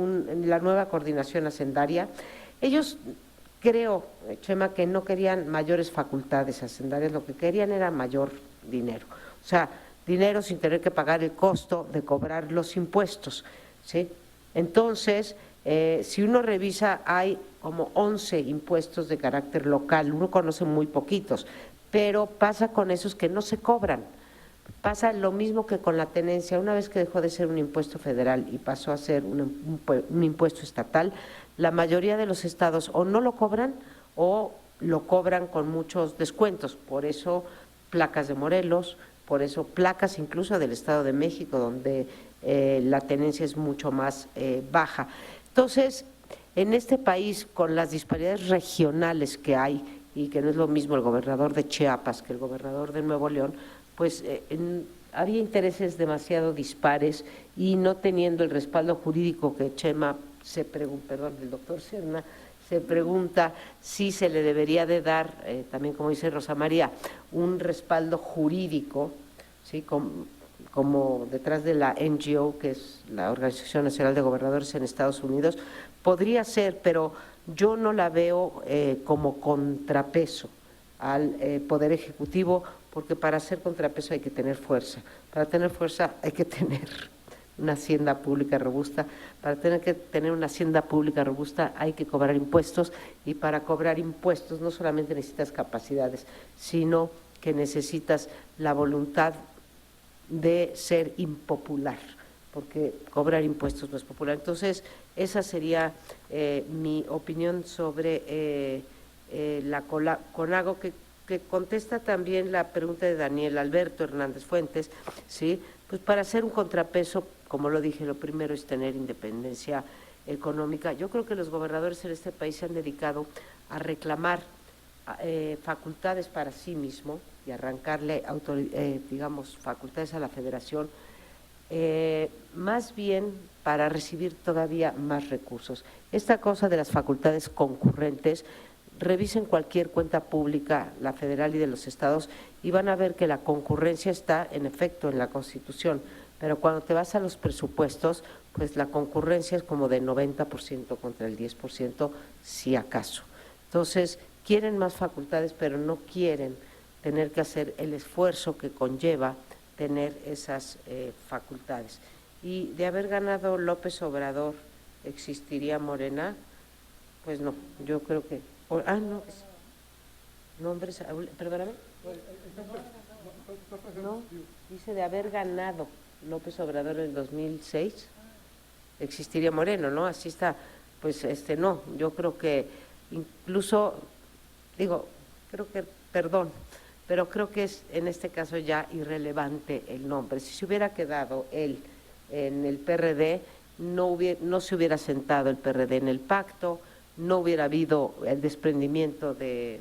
la nueva coordinación hacendaria. Ellos, creo, Chema, que no querían mayores facultades hacendarias, lo que querían era mayor dinero. O sea, dinero sin tener que pagar el costo de cobrar los impuestos, ¿sí? Entonces, si uno revisa, hay como 11 impuestos de carácter local, uno conoce muy poquitos, pero pasa con esos que no se cobran. Pasa lo mismo que con la tenencia, una vez que dejó de ser un impuesto federal y pasó a ser un impuesto estatal, la mayoría de los estados o no lo cobran o lo cobran con muchos descuentos, por eso placas de Morelos, por eso placas incluso del Estado de México, donde la tenencia es mucho más baja. Entonces, en este país, con las disparidades regionales que hay, y que no es lo mismo el gobernador de Chiapas que el gobernador de Nuevo León, pues había intereses demasiado dispares y no teniendo el respaldo jurídico que Chema el doctor Serna se pregunta si se le debería de dar, también como dice Rosa María, un respaldo jurídico, ¿sí? Como detrás de la NGO, que es la Organización Nacional de Gobernadores en Estados Unidos, podría ser, pero yo no la veo como contrapeso al Poder Ejecutivo, porque para hacer contrapeso hay que tener fuerza, para tener fuerza hay que tener una hacienda pública robusta, para tener una hacienda pública robusta hay que cobrar impuestos, y para cobrar impuestos no solamente necesitas capacidades, sino que necesitas la voluntad de ser impopular, porque cobrar impuestos no es popular. Entonces, esa sería mi opinión sobre la CONAGO, que contesta también la pregunta de Daniel Alberto Hernández Fuentes, ¿sí? Pues para hacer un contrapeso, como lo dije, lo primero es tener independencia económica. Yo creo que los gobernadores en este país se han dedicado a reclamar facultades para sí mismo y arrancarle, digamos, facultades a la Federación, más bien para recibir todavía más recursos. Esta cosa de las facultades concurrentes, revisen cualquier cuenta pública, la federal y de los estados, y van a ver que la concurrencia está en efecto en la Constitución, pero cuando te vas a los presupuestos, pues la concurrencia es como de 90% contra el 10%, si acaso. Entonces, quieren más facultades, pero no quieren tener que hacer el esfuerzo que conlleva tener esas facultades. Y de haber ganado López Obrador, ¿existiría Morena? Pues no, yo creo que… no, nombres, perdóname. No, dice de haber ganado López Obrador en 2006, existiría Moreno, ¿no? Así está, pues no, yo creo que incluso, pero creo que es en este caso ya irrelevante el nombre. Si se hubiera quedado él en el PRD, no se hubiera sentado el PRD en el pacto, no hubiera habido el desprendimiento de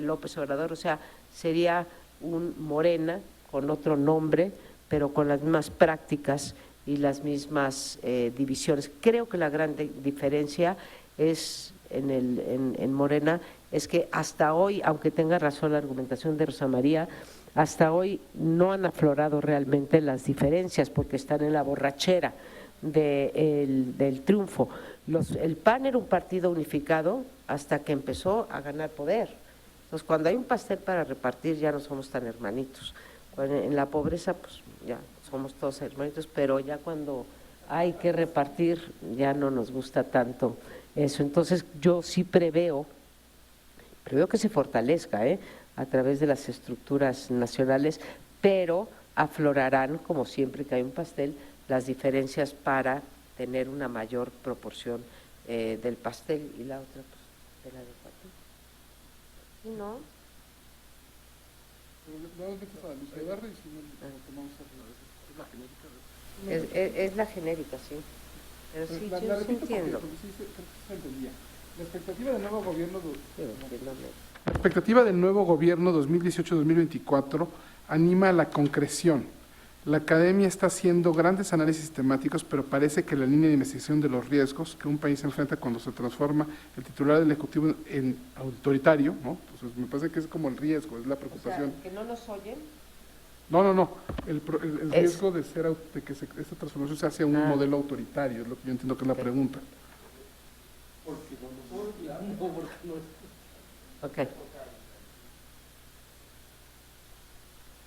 López Obrador, o sea, sería un Morena con otro nombre, pero con las mismas prácticas y las mismas divisiones. Creo que la gran diferencia es en Morena es que hasta hoy, aunque tenga razón la argumentación de Rosa María, hasta hoy no han aflorado realmente las diferencias porque están en la borrachera del triunfo. El PAN era un partido unificado hasta que empezó a ganar poder. Entonces, cuando hay un pastel para repartir ya no somos tan hermanitos. En la pobreza, pues ya somos todos hermanitos, pero ya cuando hay que repartir ya no nos gusta tanto eso. Entonces, yo sí preveo que se fortalezca a través de las estructuras nacionales, pero aflorarán, como siempre que hay un pastel, las diferencias para tener una mayor proporción del pastel, y la otra pues de la de cuatro. ¿Y no? Es la genérica, sí. Pero sí, yo sí entiendo. La expectativa del nuevo gobierno 2018-2024 anima a la concreción. La academia está haciendo grandes análisis sistemáticos, pero parece que la línea de investigación de los riesgos que un país enfrenta cuando se transforma el titular del Ejecutivo en autoritario, ¿no? Entonces, me parece que es como el riesgo, es la preocupación. O sea, que no nos oyen. No. El Es- riesgo de que esta transformación se hacia un modelo autoritario, es lo que yo entiendo que es la pregunta. Ok.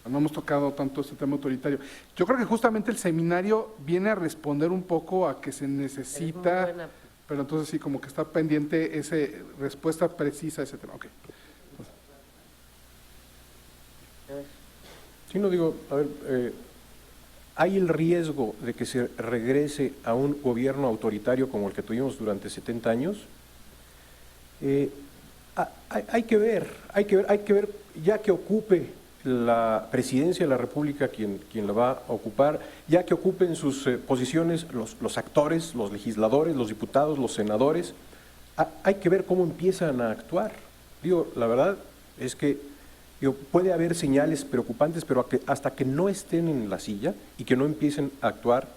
No hemos tocado tanto este tema autoritario. Yo creo que justamente el seminario viene a responder un poco a que se Es muy necesita, buena. pero entonces sí, como que está pendiente esa respuesta precisa a ese tema. Ok. Sí, no digo, a ver, hay el riesgo de que se regrese a un gobierno autoritario como el que tuvimos durante 70 años. Hay que ver, ya que ocupe la presidencia de la República quien la va a ocupar, ya que ocupen sus posiciones los actores, los legisladores, los diputados, los senadores, hay que ver cómo empiezan a actuar. Digo, la verdad es que puede haber señales preocupantes, pero hasta que no estén en la silla y que no empiecen a actuar,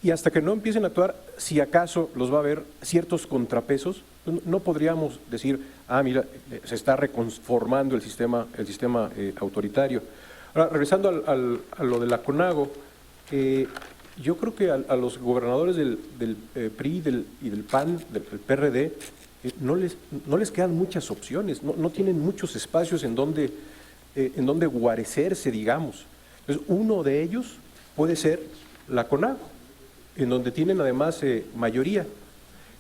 y hasta que no empiecen a actuar, si acaso los va a haber ciertos contrapesos, no podríamos decir, mira, se está reconformando el sistema autoritario. Ahora, regresando a lo de la CONAGO, yo creo que a los gobernadores del PRI y del PAN, del PRD, no les quedan muchas opciones, no tienen muchos espacios en donde guarecerse, digamos. Entonces, uno de ellos puede ser la CONAGO, en donde tienen además mayoría,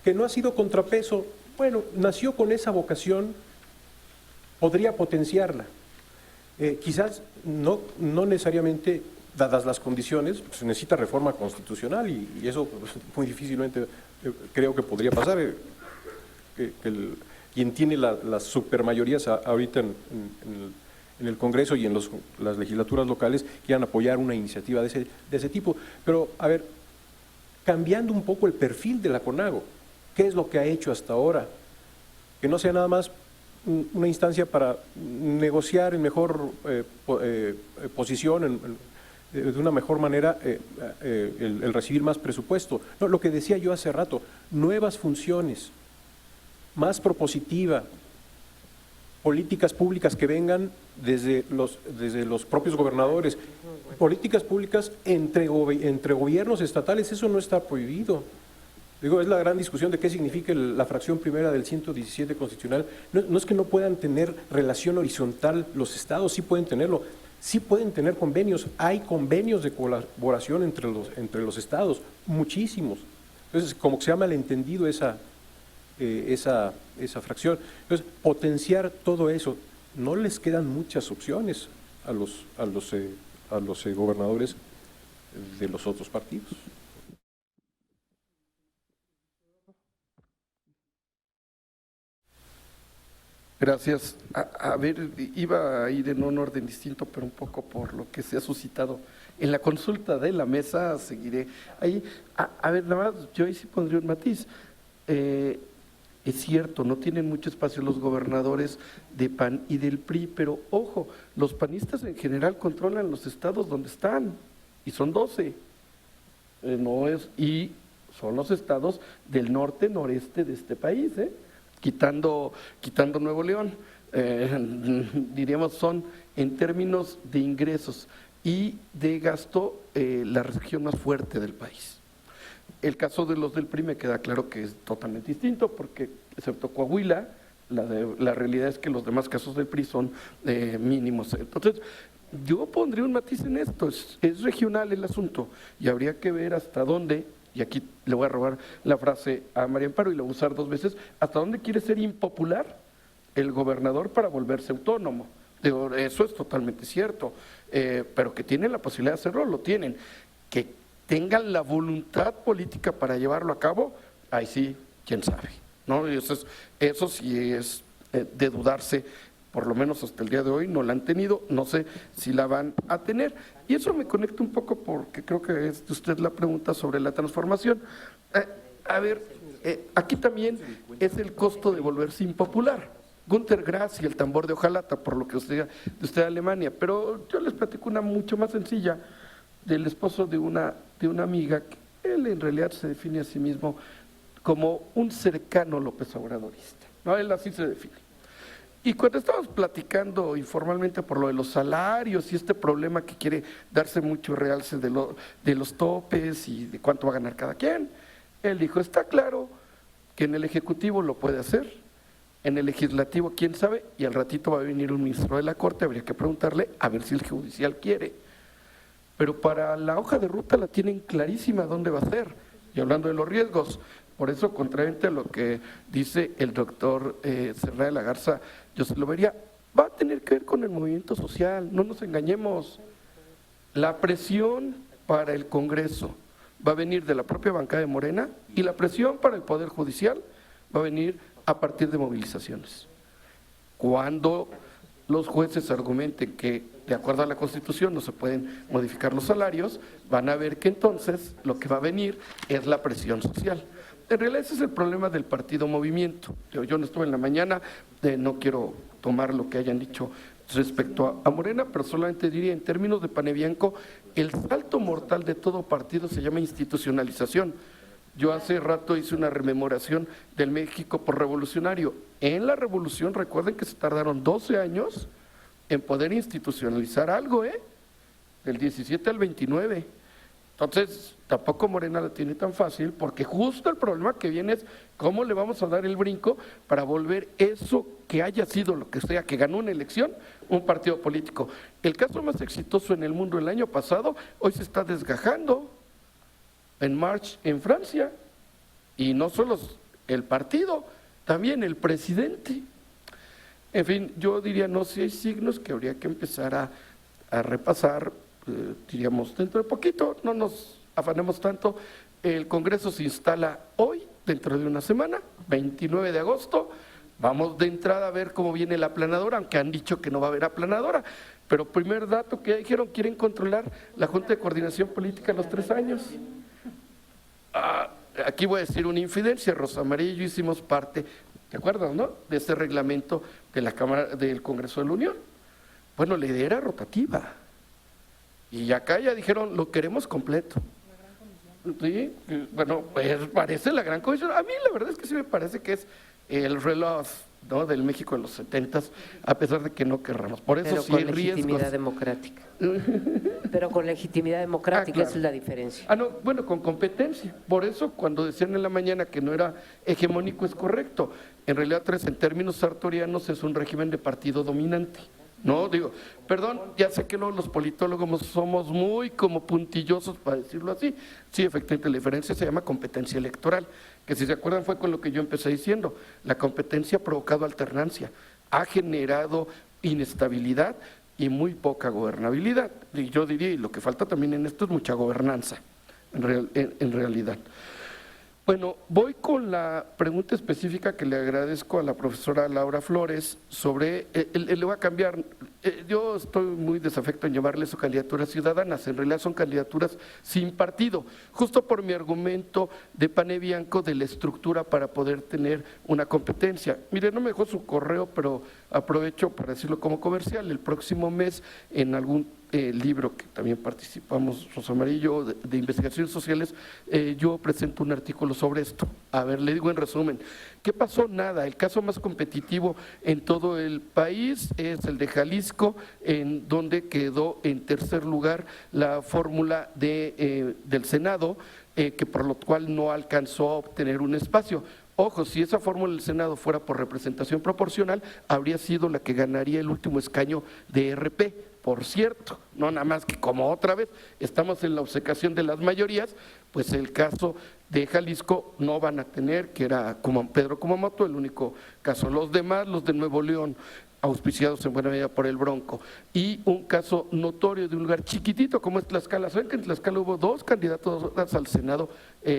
que no ha sido contrapeso, bueno, nació con esa vocación, podría potenciarla. Quizás no necesariamente, dadas las condiciones, se necesita reforma constitucional y eso pues, muy difícilmente creo que podría pasar. Quien tiene las supermayorías ahorita en el Congreso y en las legislaturas locales quieran apoyar una iniciativa de ese tipo. Pero, a ver, cambiando un poco el perfil de la CONAGO, ¿qué es lo que ha hecho hasta ahora? Que no sea nada más una instancia para negociar en mejor posición, de una mejor manera el recibir más presupuesto. No, lo que decía yo hace rato, nuevas funciones, más propositiva, políticas públicas que vengan desde los propios gobernadores, políticas públicas entre gobiernos estatales, eso no está prohibido. Digo, es la gran discusión de qué significa la fracción primera del 117 constitucional. No es que no puedan tener relación horizontal los estados, sí pueden tenerlo, sí pueden tener convenios, hay convenios de colaboración entre los estados, muchísimos. Entonces, como que se ha malentendido esa fracción. Entonces, potenciar todo eso, no les quedan muchas opciones a los gobernadores de los otros partidos. Gracias. A ver, iba a ir en un orden distinto, pero un poco por lo que se ha suscitado. En la consulta de la mesa seguiré ahí. A ver, nada más, yo ahí sí pondría un matiz. Es cierto, no tienen mucho espacio los gobernadores de PAN y del PRI, pero ojo, los panistas en general controlan los estados donde están, y son 12. Y son los estados del norte, noreste de este país, quitando Nuevo León. Diríamos son en términos de ingresos y de gasto la región más fuerte del país. El caso de los del PRI me queda claro que es totalmente distinto porque, excepto Coahuila, la realidad es que los demás casos del PRI son mínimos. Entonces, yo pondría un matiz en esto, es regional el asunto y habría que ver hasta dónde, y aquí le voy a robar la frase a María Amparo y la voy a usar 2 veces, hasta dónde quiere ser impopular el gobernador para volverse autónomo. Digo, eso es totalmente cierto, pero que tienen la posibilidad de hacerlo, lo tienen. Que tengan la voluntad política para llevarlo a cabo, ahí sí, quién sabe, ¿no? Eso sí es de dudarse, por lo menos hasta el día de hoy no la han tenido, no sé si la van a tener. Y eso me conecta un poco porque creo que es de usted la pregunta sobre la transformación. A ver, aquí también es el costo de volverse impopular. Günter Grass y el tambor de hojalata, por lo que usted de Alemania, pero yo les platico una mucho más sencilla, del esposo de una amiga, que él en realidad se define a sí mismo como un cercano López Obradorista, ¿no? Él así se define. Y cuando estábamos platicando informalmente por lo de los salarios y este problema que quiere darse mucho realce de los topes y de cuánto va a ganar cada quien, él dijo, está claro que en el Ejecutivo lo puede hacer, en el Legislativo quién sabe, y al ratito va a venir un ministro de la Corte, habría que preguntarle a ver si el Judicial quiere. Pero para la hoja de ruta la tienen clarísima dónde va a ser. Y hablando de los riesgos, por eso, contrariamente a lo que dice el doctor Serra de la Garza, yo se lo vería, va a tener que ver con el movimiento social, no nos engañemos. La presión para el Congreso va a venir de la propia bancada de Morena y la presión para el Poder Judicial va a venir a partir de movilizaciones. Cuando los jueces argumenten que de acuerdo a la Constitución no se pueden modificar los salarios, van a ver que entonces lo que va a venir es la presión social. En realidad ese es el problema del partido Movimiento. Yo no estuve en la mañana, no quiero tomar lo que hayan dicho respecto a Morena, pero solamente diría en términos de Panebianco, el salto mortal de todo partido se llama institucionalización. Yo hace rato hice una rememoración del México por revolucionario. En la revolución, recuerden que se tardaron 12 años en poder institucionalizar algo, del 17 al 29. Entonces, tampoco Morena la tiene tan fácil, porque justo el problema que viene es cómo le vamos a dar el brinco para volver eso que haya sido lo que sea, que ganó una elección, un partido político. El caso más exitoso en el mundo el año pasado, hoy se está desgajando en March en Francia, y no solo el partido, también el presidente. En fin, yo diría, no sé, hay signos que habría que empezar a repasar, diríamos, dentro de poquito, no nos afanemos tanto. El Congreso se instala hoy, dentro de una semana, 29 de agosto, vamos de entrada a ver cómo viene la aplanadora, aunque han dicho que no va a haber aplanadora, pero primer dato que dijeron, quieren controlar la Junta de Coordinación Política a los 3 años. Aquí voy a decir una infidencia, Rosa María y yo hicimos parte, ¿te acuerdas, no?, de ese reglamento de la Cámara del Congreso de la Unión. Bueno, la idea era rotativa. Y acá ya dijeron, lo queremos completo. Sí, bueno, pues parece la gran comisión. A mí la verdad es que sí me parece que es el reloj, ¿no?, del México de los 70s, a pesar de que no querramos. Por eso pero sí con hay riesgos. legitimidad democrática. Pero con legitimidad democrática, claro. esa es la diferencia. No, bueno, con competencia. Por eso cuando decían en la mañana que no era hegemónico es correcto. En realidad, en términos sartorianos es un régimen de partido dominante. No, digo, perdón, ya sé que luego los politólogos somos muy como puntillosos para decirlo así. Sí, efectivamente, la diferencia se llama competencia electoral, que si se acuerdan fue con lo que yo empecé diciendo. La competencia ha provocado alternancia, ha generado inestabilidad y muy poca gobernabilidad. Y yo diría, y lo que falta también en esto es mucha gobernanza, en realidad. Bueno, voy con la pregunta específica que le agradezco a la profesora Laura Flores sobre, le voy a cambiar, yo estoy muy desafecto en llamarle eso candidaturas ciudadanas, en realidad son candidaturas sin partido, justo por mi argumento de Panebianco de la estructura para poder tener una competencia. Mire, no me dejó su correo, pero aprovecho para decirlo como comercial, el próximo mes en algún libro que también participamos, Rosa María y yo, de investigaciones sociales, yo presento un artículo sobre esto. A ver, le digo en resumen, ¿qué pasó? Nada, el caso más competitivo en todo el país es el de Jalisco, en donde quedó en tercer lugar la fórmula del Senado, que por lo cual no alcanzó a obtener un espacio. Ojo, si esa fórmula del Senado fuera por representación proporcional, habría sido la que ganaría el último escaño de RP. Por cierto, no nada más que como otra vez estamos en la obcecación de las mayorías, pues el caso de Jalisco no van a tener, que era como Pedro Kumamoto, el único caso. Los demás, los de Nuevo León, auspiciados en buena medida por el Bronco, y un caso notorio de un lugar chiquitito como es Tlaxcala. ¿Saben que en Tlaxcala hubo 2 candidatos al Senado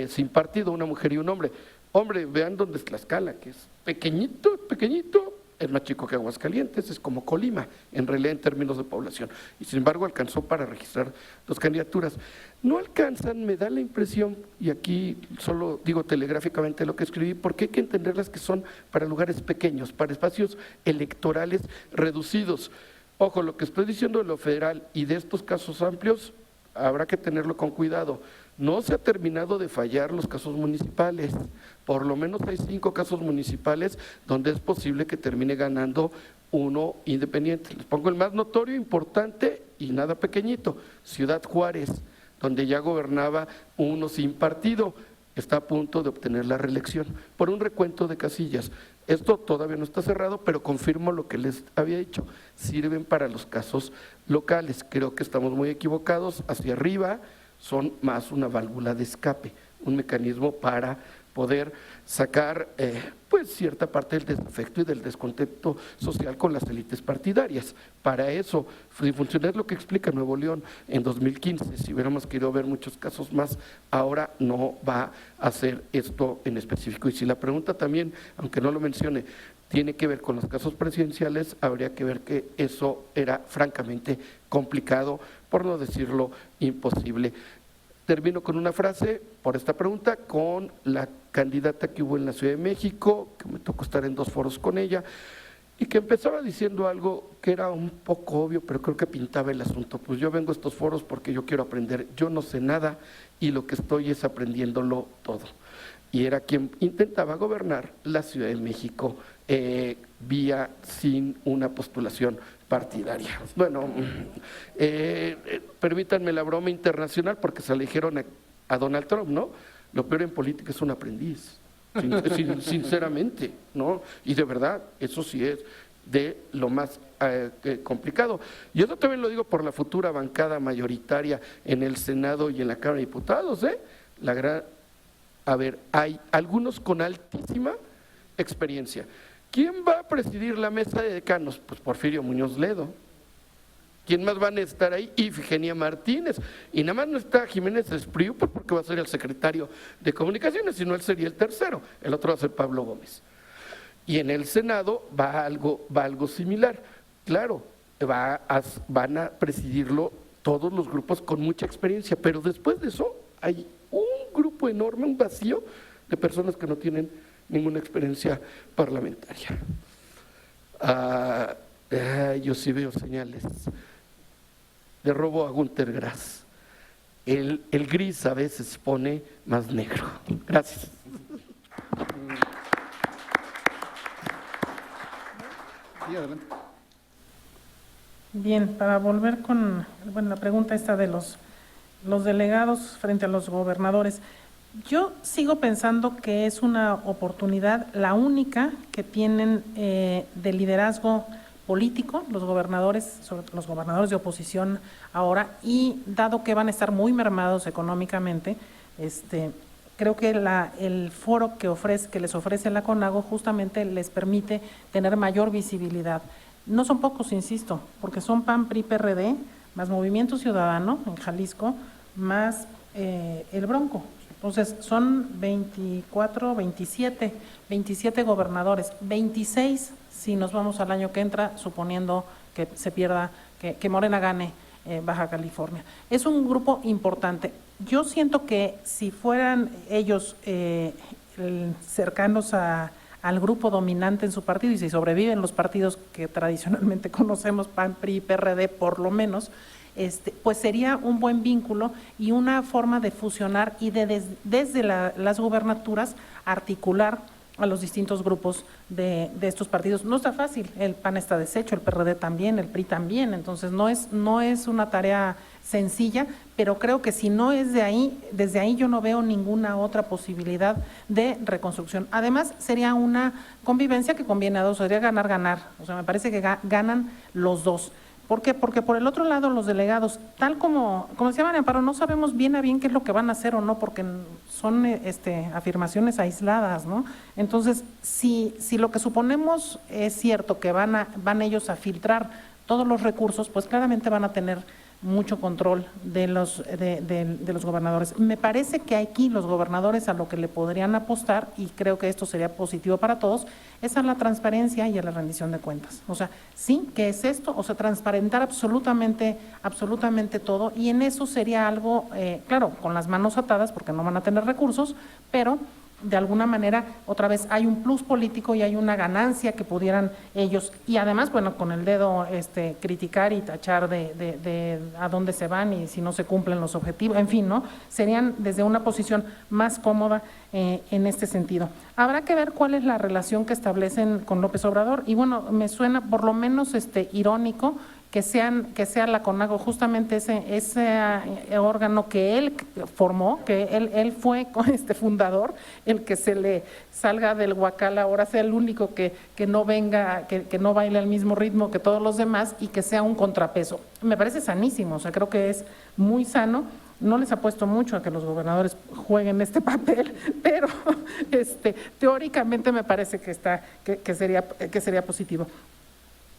sin partido, una mujer y un hombre? Hombre, vean dónde es Tlaxcala, que es pequeñito, pequeñito, es más chico que Aguascalientes, es como Colima, en realidad en términos de población, y sin embargo alcanzó para registrar 2 candidaturas. No alcanzan, me da la impresión, y aquí solo digo telegráficamente lo que escribí, porque hay que entenderlas que son para lugares pequeños, para espacios electorales reducidos. Ojo, lo que estoy diciendo de lo federal y de estos casos amplios, habrá que tenerlo con cuidado. No se ha terminado de fallar los casos municipales. Por lo menos hay 5 casos municipales donde es posible que termine ganando uno independiente. Les pongo el más notorio, importante y nada pequeñito, Ciudad Juárez, donde ya gobernaba uno sin partido, está a punto de obtener la reelección por un recuento de casillas. Esto todavía no está cerrado, pero confirmo lo que les había dicho, sirven para los casos locales. Creo que estamos muy equivocados, hacia arriba son más una válvula de escape, un mecanismo para poder sacar pues cierta parte del desafecto y del descontento social con las élites partidarias. Para eso, si funcionar lo que explica Nuevo León en 2015, si hubiéramos querido ver muchos casos más, ahora no va a hacer esto en específico. Y si la pregunta también, aunque no lo mencione, tiene que ver con los casos presidenciales, habría que ver que eso era francamente complicado, por no decirlo imposible. Termino con una frase por esta pregunta, con la candidata que hubo en la Ciudad de México, que me tocó estar en 2 foros con ella, y que empezaba diciendo algo que era un poco obvio, pero creo que pintaba el asunto. Pues yo vengo a estos foros porque yo quiero aprender, yo no sé nada y lo que estoy es aprendiéndolo todo. Y era quien intentaba gobernar la Ciudad de México vía sin una postulación partidaria. Bueno, permítanme la broma internacional porque se le dijeron a Donald Trump, ¿no? Lo peor en política es un aprendiz, sinceramente, ¿no? Y de verdad, eso sí es de lo más complicado. Y eso también lo digo por la futura bancada mayoritaria en el Senado y en la Cámara de Diputados, a ver, hay algunos con altísima experiencia. ¿Quién va a presidir la mesa de decanos? Pues Porfirio Muñoz Ledo. ¿Quién más van a estar ahí? Ifigenia Martínez. Y nada más no está Jiménez Espriu, pues porque va a ser el secretario de Comunicaciones, sino él sería el tercero. El otro va a ser Pablo Gómez. Y en el Senado va algo similar. Claro, van a presidirlo todos los grupos con mucha experiencia, pero después de eso hay un grupo enorme, un vacío de personas que no tienen ninguna experiencia parlamentaria. Yo sí veo señales de robo a Gunter Grass. El gris a veces se pone más negro. Gracias. Sí, adelante. Bien, para volver con la pregunta esta de los delegados frente a los gobernadores, yo sigo pensando que es una oportunidad, la única que tienen de liderazgo político, los gobernadores, sobre los gobernadores de oposición ahora, y dado que van a estar muy mermados económicamente, creo que el foro que les ofrece la CONAGO justamente les permite tener mayor visibilidad. No son pocos, insisto, porque son PAN, PRI, PRD, más Movimiento Ciudadano en Jalisco, más el Bronco. Entonces, son 27 gobernadores, 26 si nos vamos al año que entra, suponiendo que se pierda, que Morena gane Baja California. Es un grupo importante. Yo siento que si fueran ellos cercanos al grupo dominante en su partido y si sobreviven los partidos que tradicionalmente conocemos, PAN, PRI, PRD por lo menos, pues sería un buen vínculo y una forma de fusionar y desde las gubernaturas articular a los distintos grupos de estos partidos. No está fácil, el PAN está deshecho, el PRD también, el PRI también, entonces no es una tarea sencilla, pero creo que si no es desde ahí yo no veo ninguna otra posibilidad de reconstrucción. Además, sería una convivencia que conviene a dos, sería ganar, o sea, me parece que ganan los dos. ¿Por qué? Porque por el otro lado los delegados, tal como decía María Amparo, no sabemos bien a bien qué es lo que van a hacer o no, porque son afirmaciones aisladas, ¿no? Entonces, si lo que suponemos es cierto, que van ellos a filtrar todos los recursos, pues claramente van a tener mucho control de los gobernadores. Me parece que aquí los gobernadores a lo que le podrían apostar, y creo que esto sería positivo para todos, es a la transparencia y a la rendición de cuentas. O sea, sí, ¿qué es esto? O sea, transparentar absolutamente todo, y en eso sería algo, claro, con las manos atadas porque no van a tener recursos, pero de alguna manera, otra vez, hay un plus político y hay una ganancia que pudieran ellos, y además, bueno, con el dedo criticar y tachar de a dónde se van y si no se cumplen los objetivos, en fin, ¿no? Serían desde una posición más cómoda en este sentido. Habrá que ver cuál es la relación que establecen con López Obrador, y bueno, me suena por lo menos irónico que sea la CONAGO justamente ese órgano que él formó, que él fue fundador, el que se le salga del huacal ahora sea el único que no venga, que no baile al mismo ritmo que todos los demás y que sea un contrapeso. Me parece sanísimo, o sea, creo que es muy sano. No les apuesto mucho a que los gobernadores jueguen este papel, pero teóricamente me parece que sería positivo.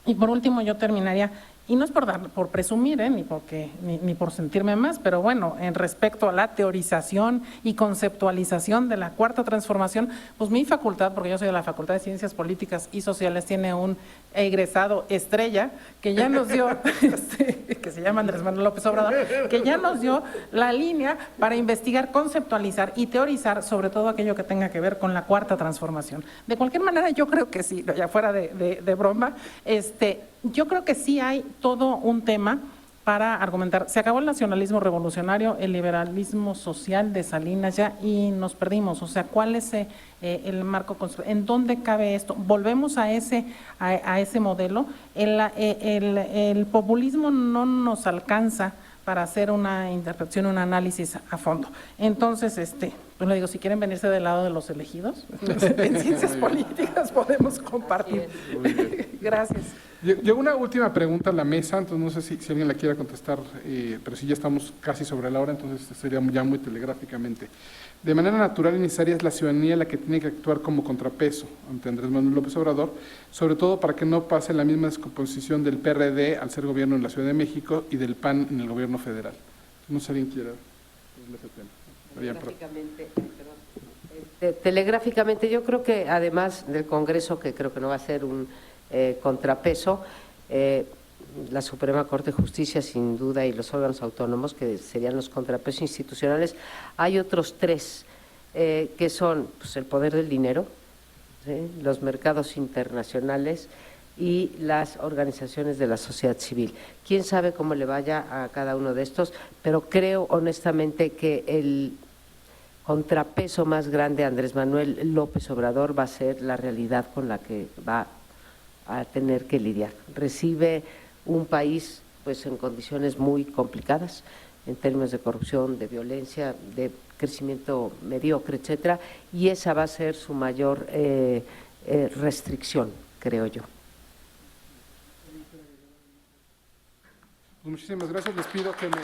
Y por último, yo terminaría, y no es por presumir, ni por sentirme más, pero bueno, en respecto a la teorización y conceptualización de la Cuarta Transformación, pues mi facultad, porque yo soy de la Facultad de Ciencias Políticas y Sociales, tiene un egresado estrella que ya nos dio, que se llama Andrés Manuel López Obrador, que ya nos dio la línea para investigar, conceptualizar y teorizar sobre todo aquello que tenga que ver con la Cuarta Transformación. De cualquier manera, yo creo que sí, ya fuera de broma, yo creo que sí hay todo un tema para argumentar. Se acabó el nacionalismo revolucionario, el liberalismo social de Salinas ya, y nos perdimos. O sea, ¿cuál es el marco? ¿En dónde cabe esto? Volvemos a ese modelo. El populismo no nos alcanza para hacer una interpretación, un análisis a fondo. Entonces, pues le digo, si quieren venirse del lado de los elegidos, en ciencias políticas podemos compartir. Gracias. Llegó una última pregunta a la mesa, entonces no sé si alguien la quiera contestar, pero sí ya estamos casi sobre la hora, entonces sería ya muy telegráficamente. De manera natural y necesaria es la ciudadanía la que tiene que actuar como contrapeso ante Andrés Manuel López Obrador, sobre todo para que no pase la misma descomposición del PRD al ser gobierno en la Ciudad de México y del PAN en el gobierno federal. No sé si alguien quiera hablar ese tema. Telegráficamente, yo creo que además del Congreso, que creo que no va a ser un contrapeso, la Suprema Corte de Justicia sin duda y los órganos autónomos que serían los contrapesos institucionales, hay otros tres que son pues, el poder del dinero, ¿sí?, los mercados internacionales y las organizaciones de la sociedad civil. Quién sabe cómo le vaya a cada uno de estos, pero creo honestamente que el contrapeso más grande a Andrés Manuel López Obrador va a ser la realidad con la que va a tener que lidiar. Recibe un país pues en condiciones muy complicadas en términos de corrupción, de violencia, de crecimiento mediocre, etcétera, y esa va a ser su mayor restricción, creo yo. Muchísimas gracias, les pido que me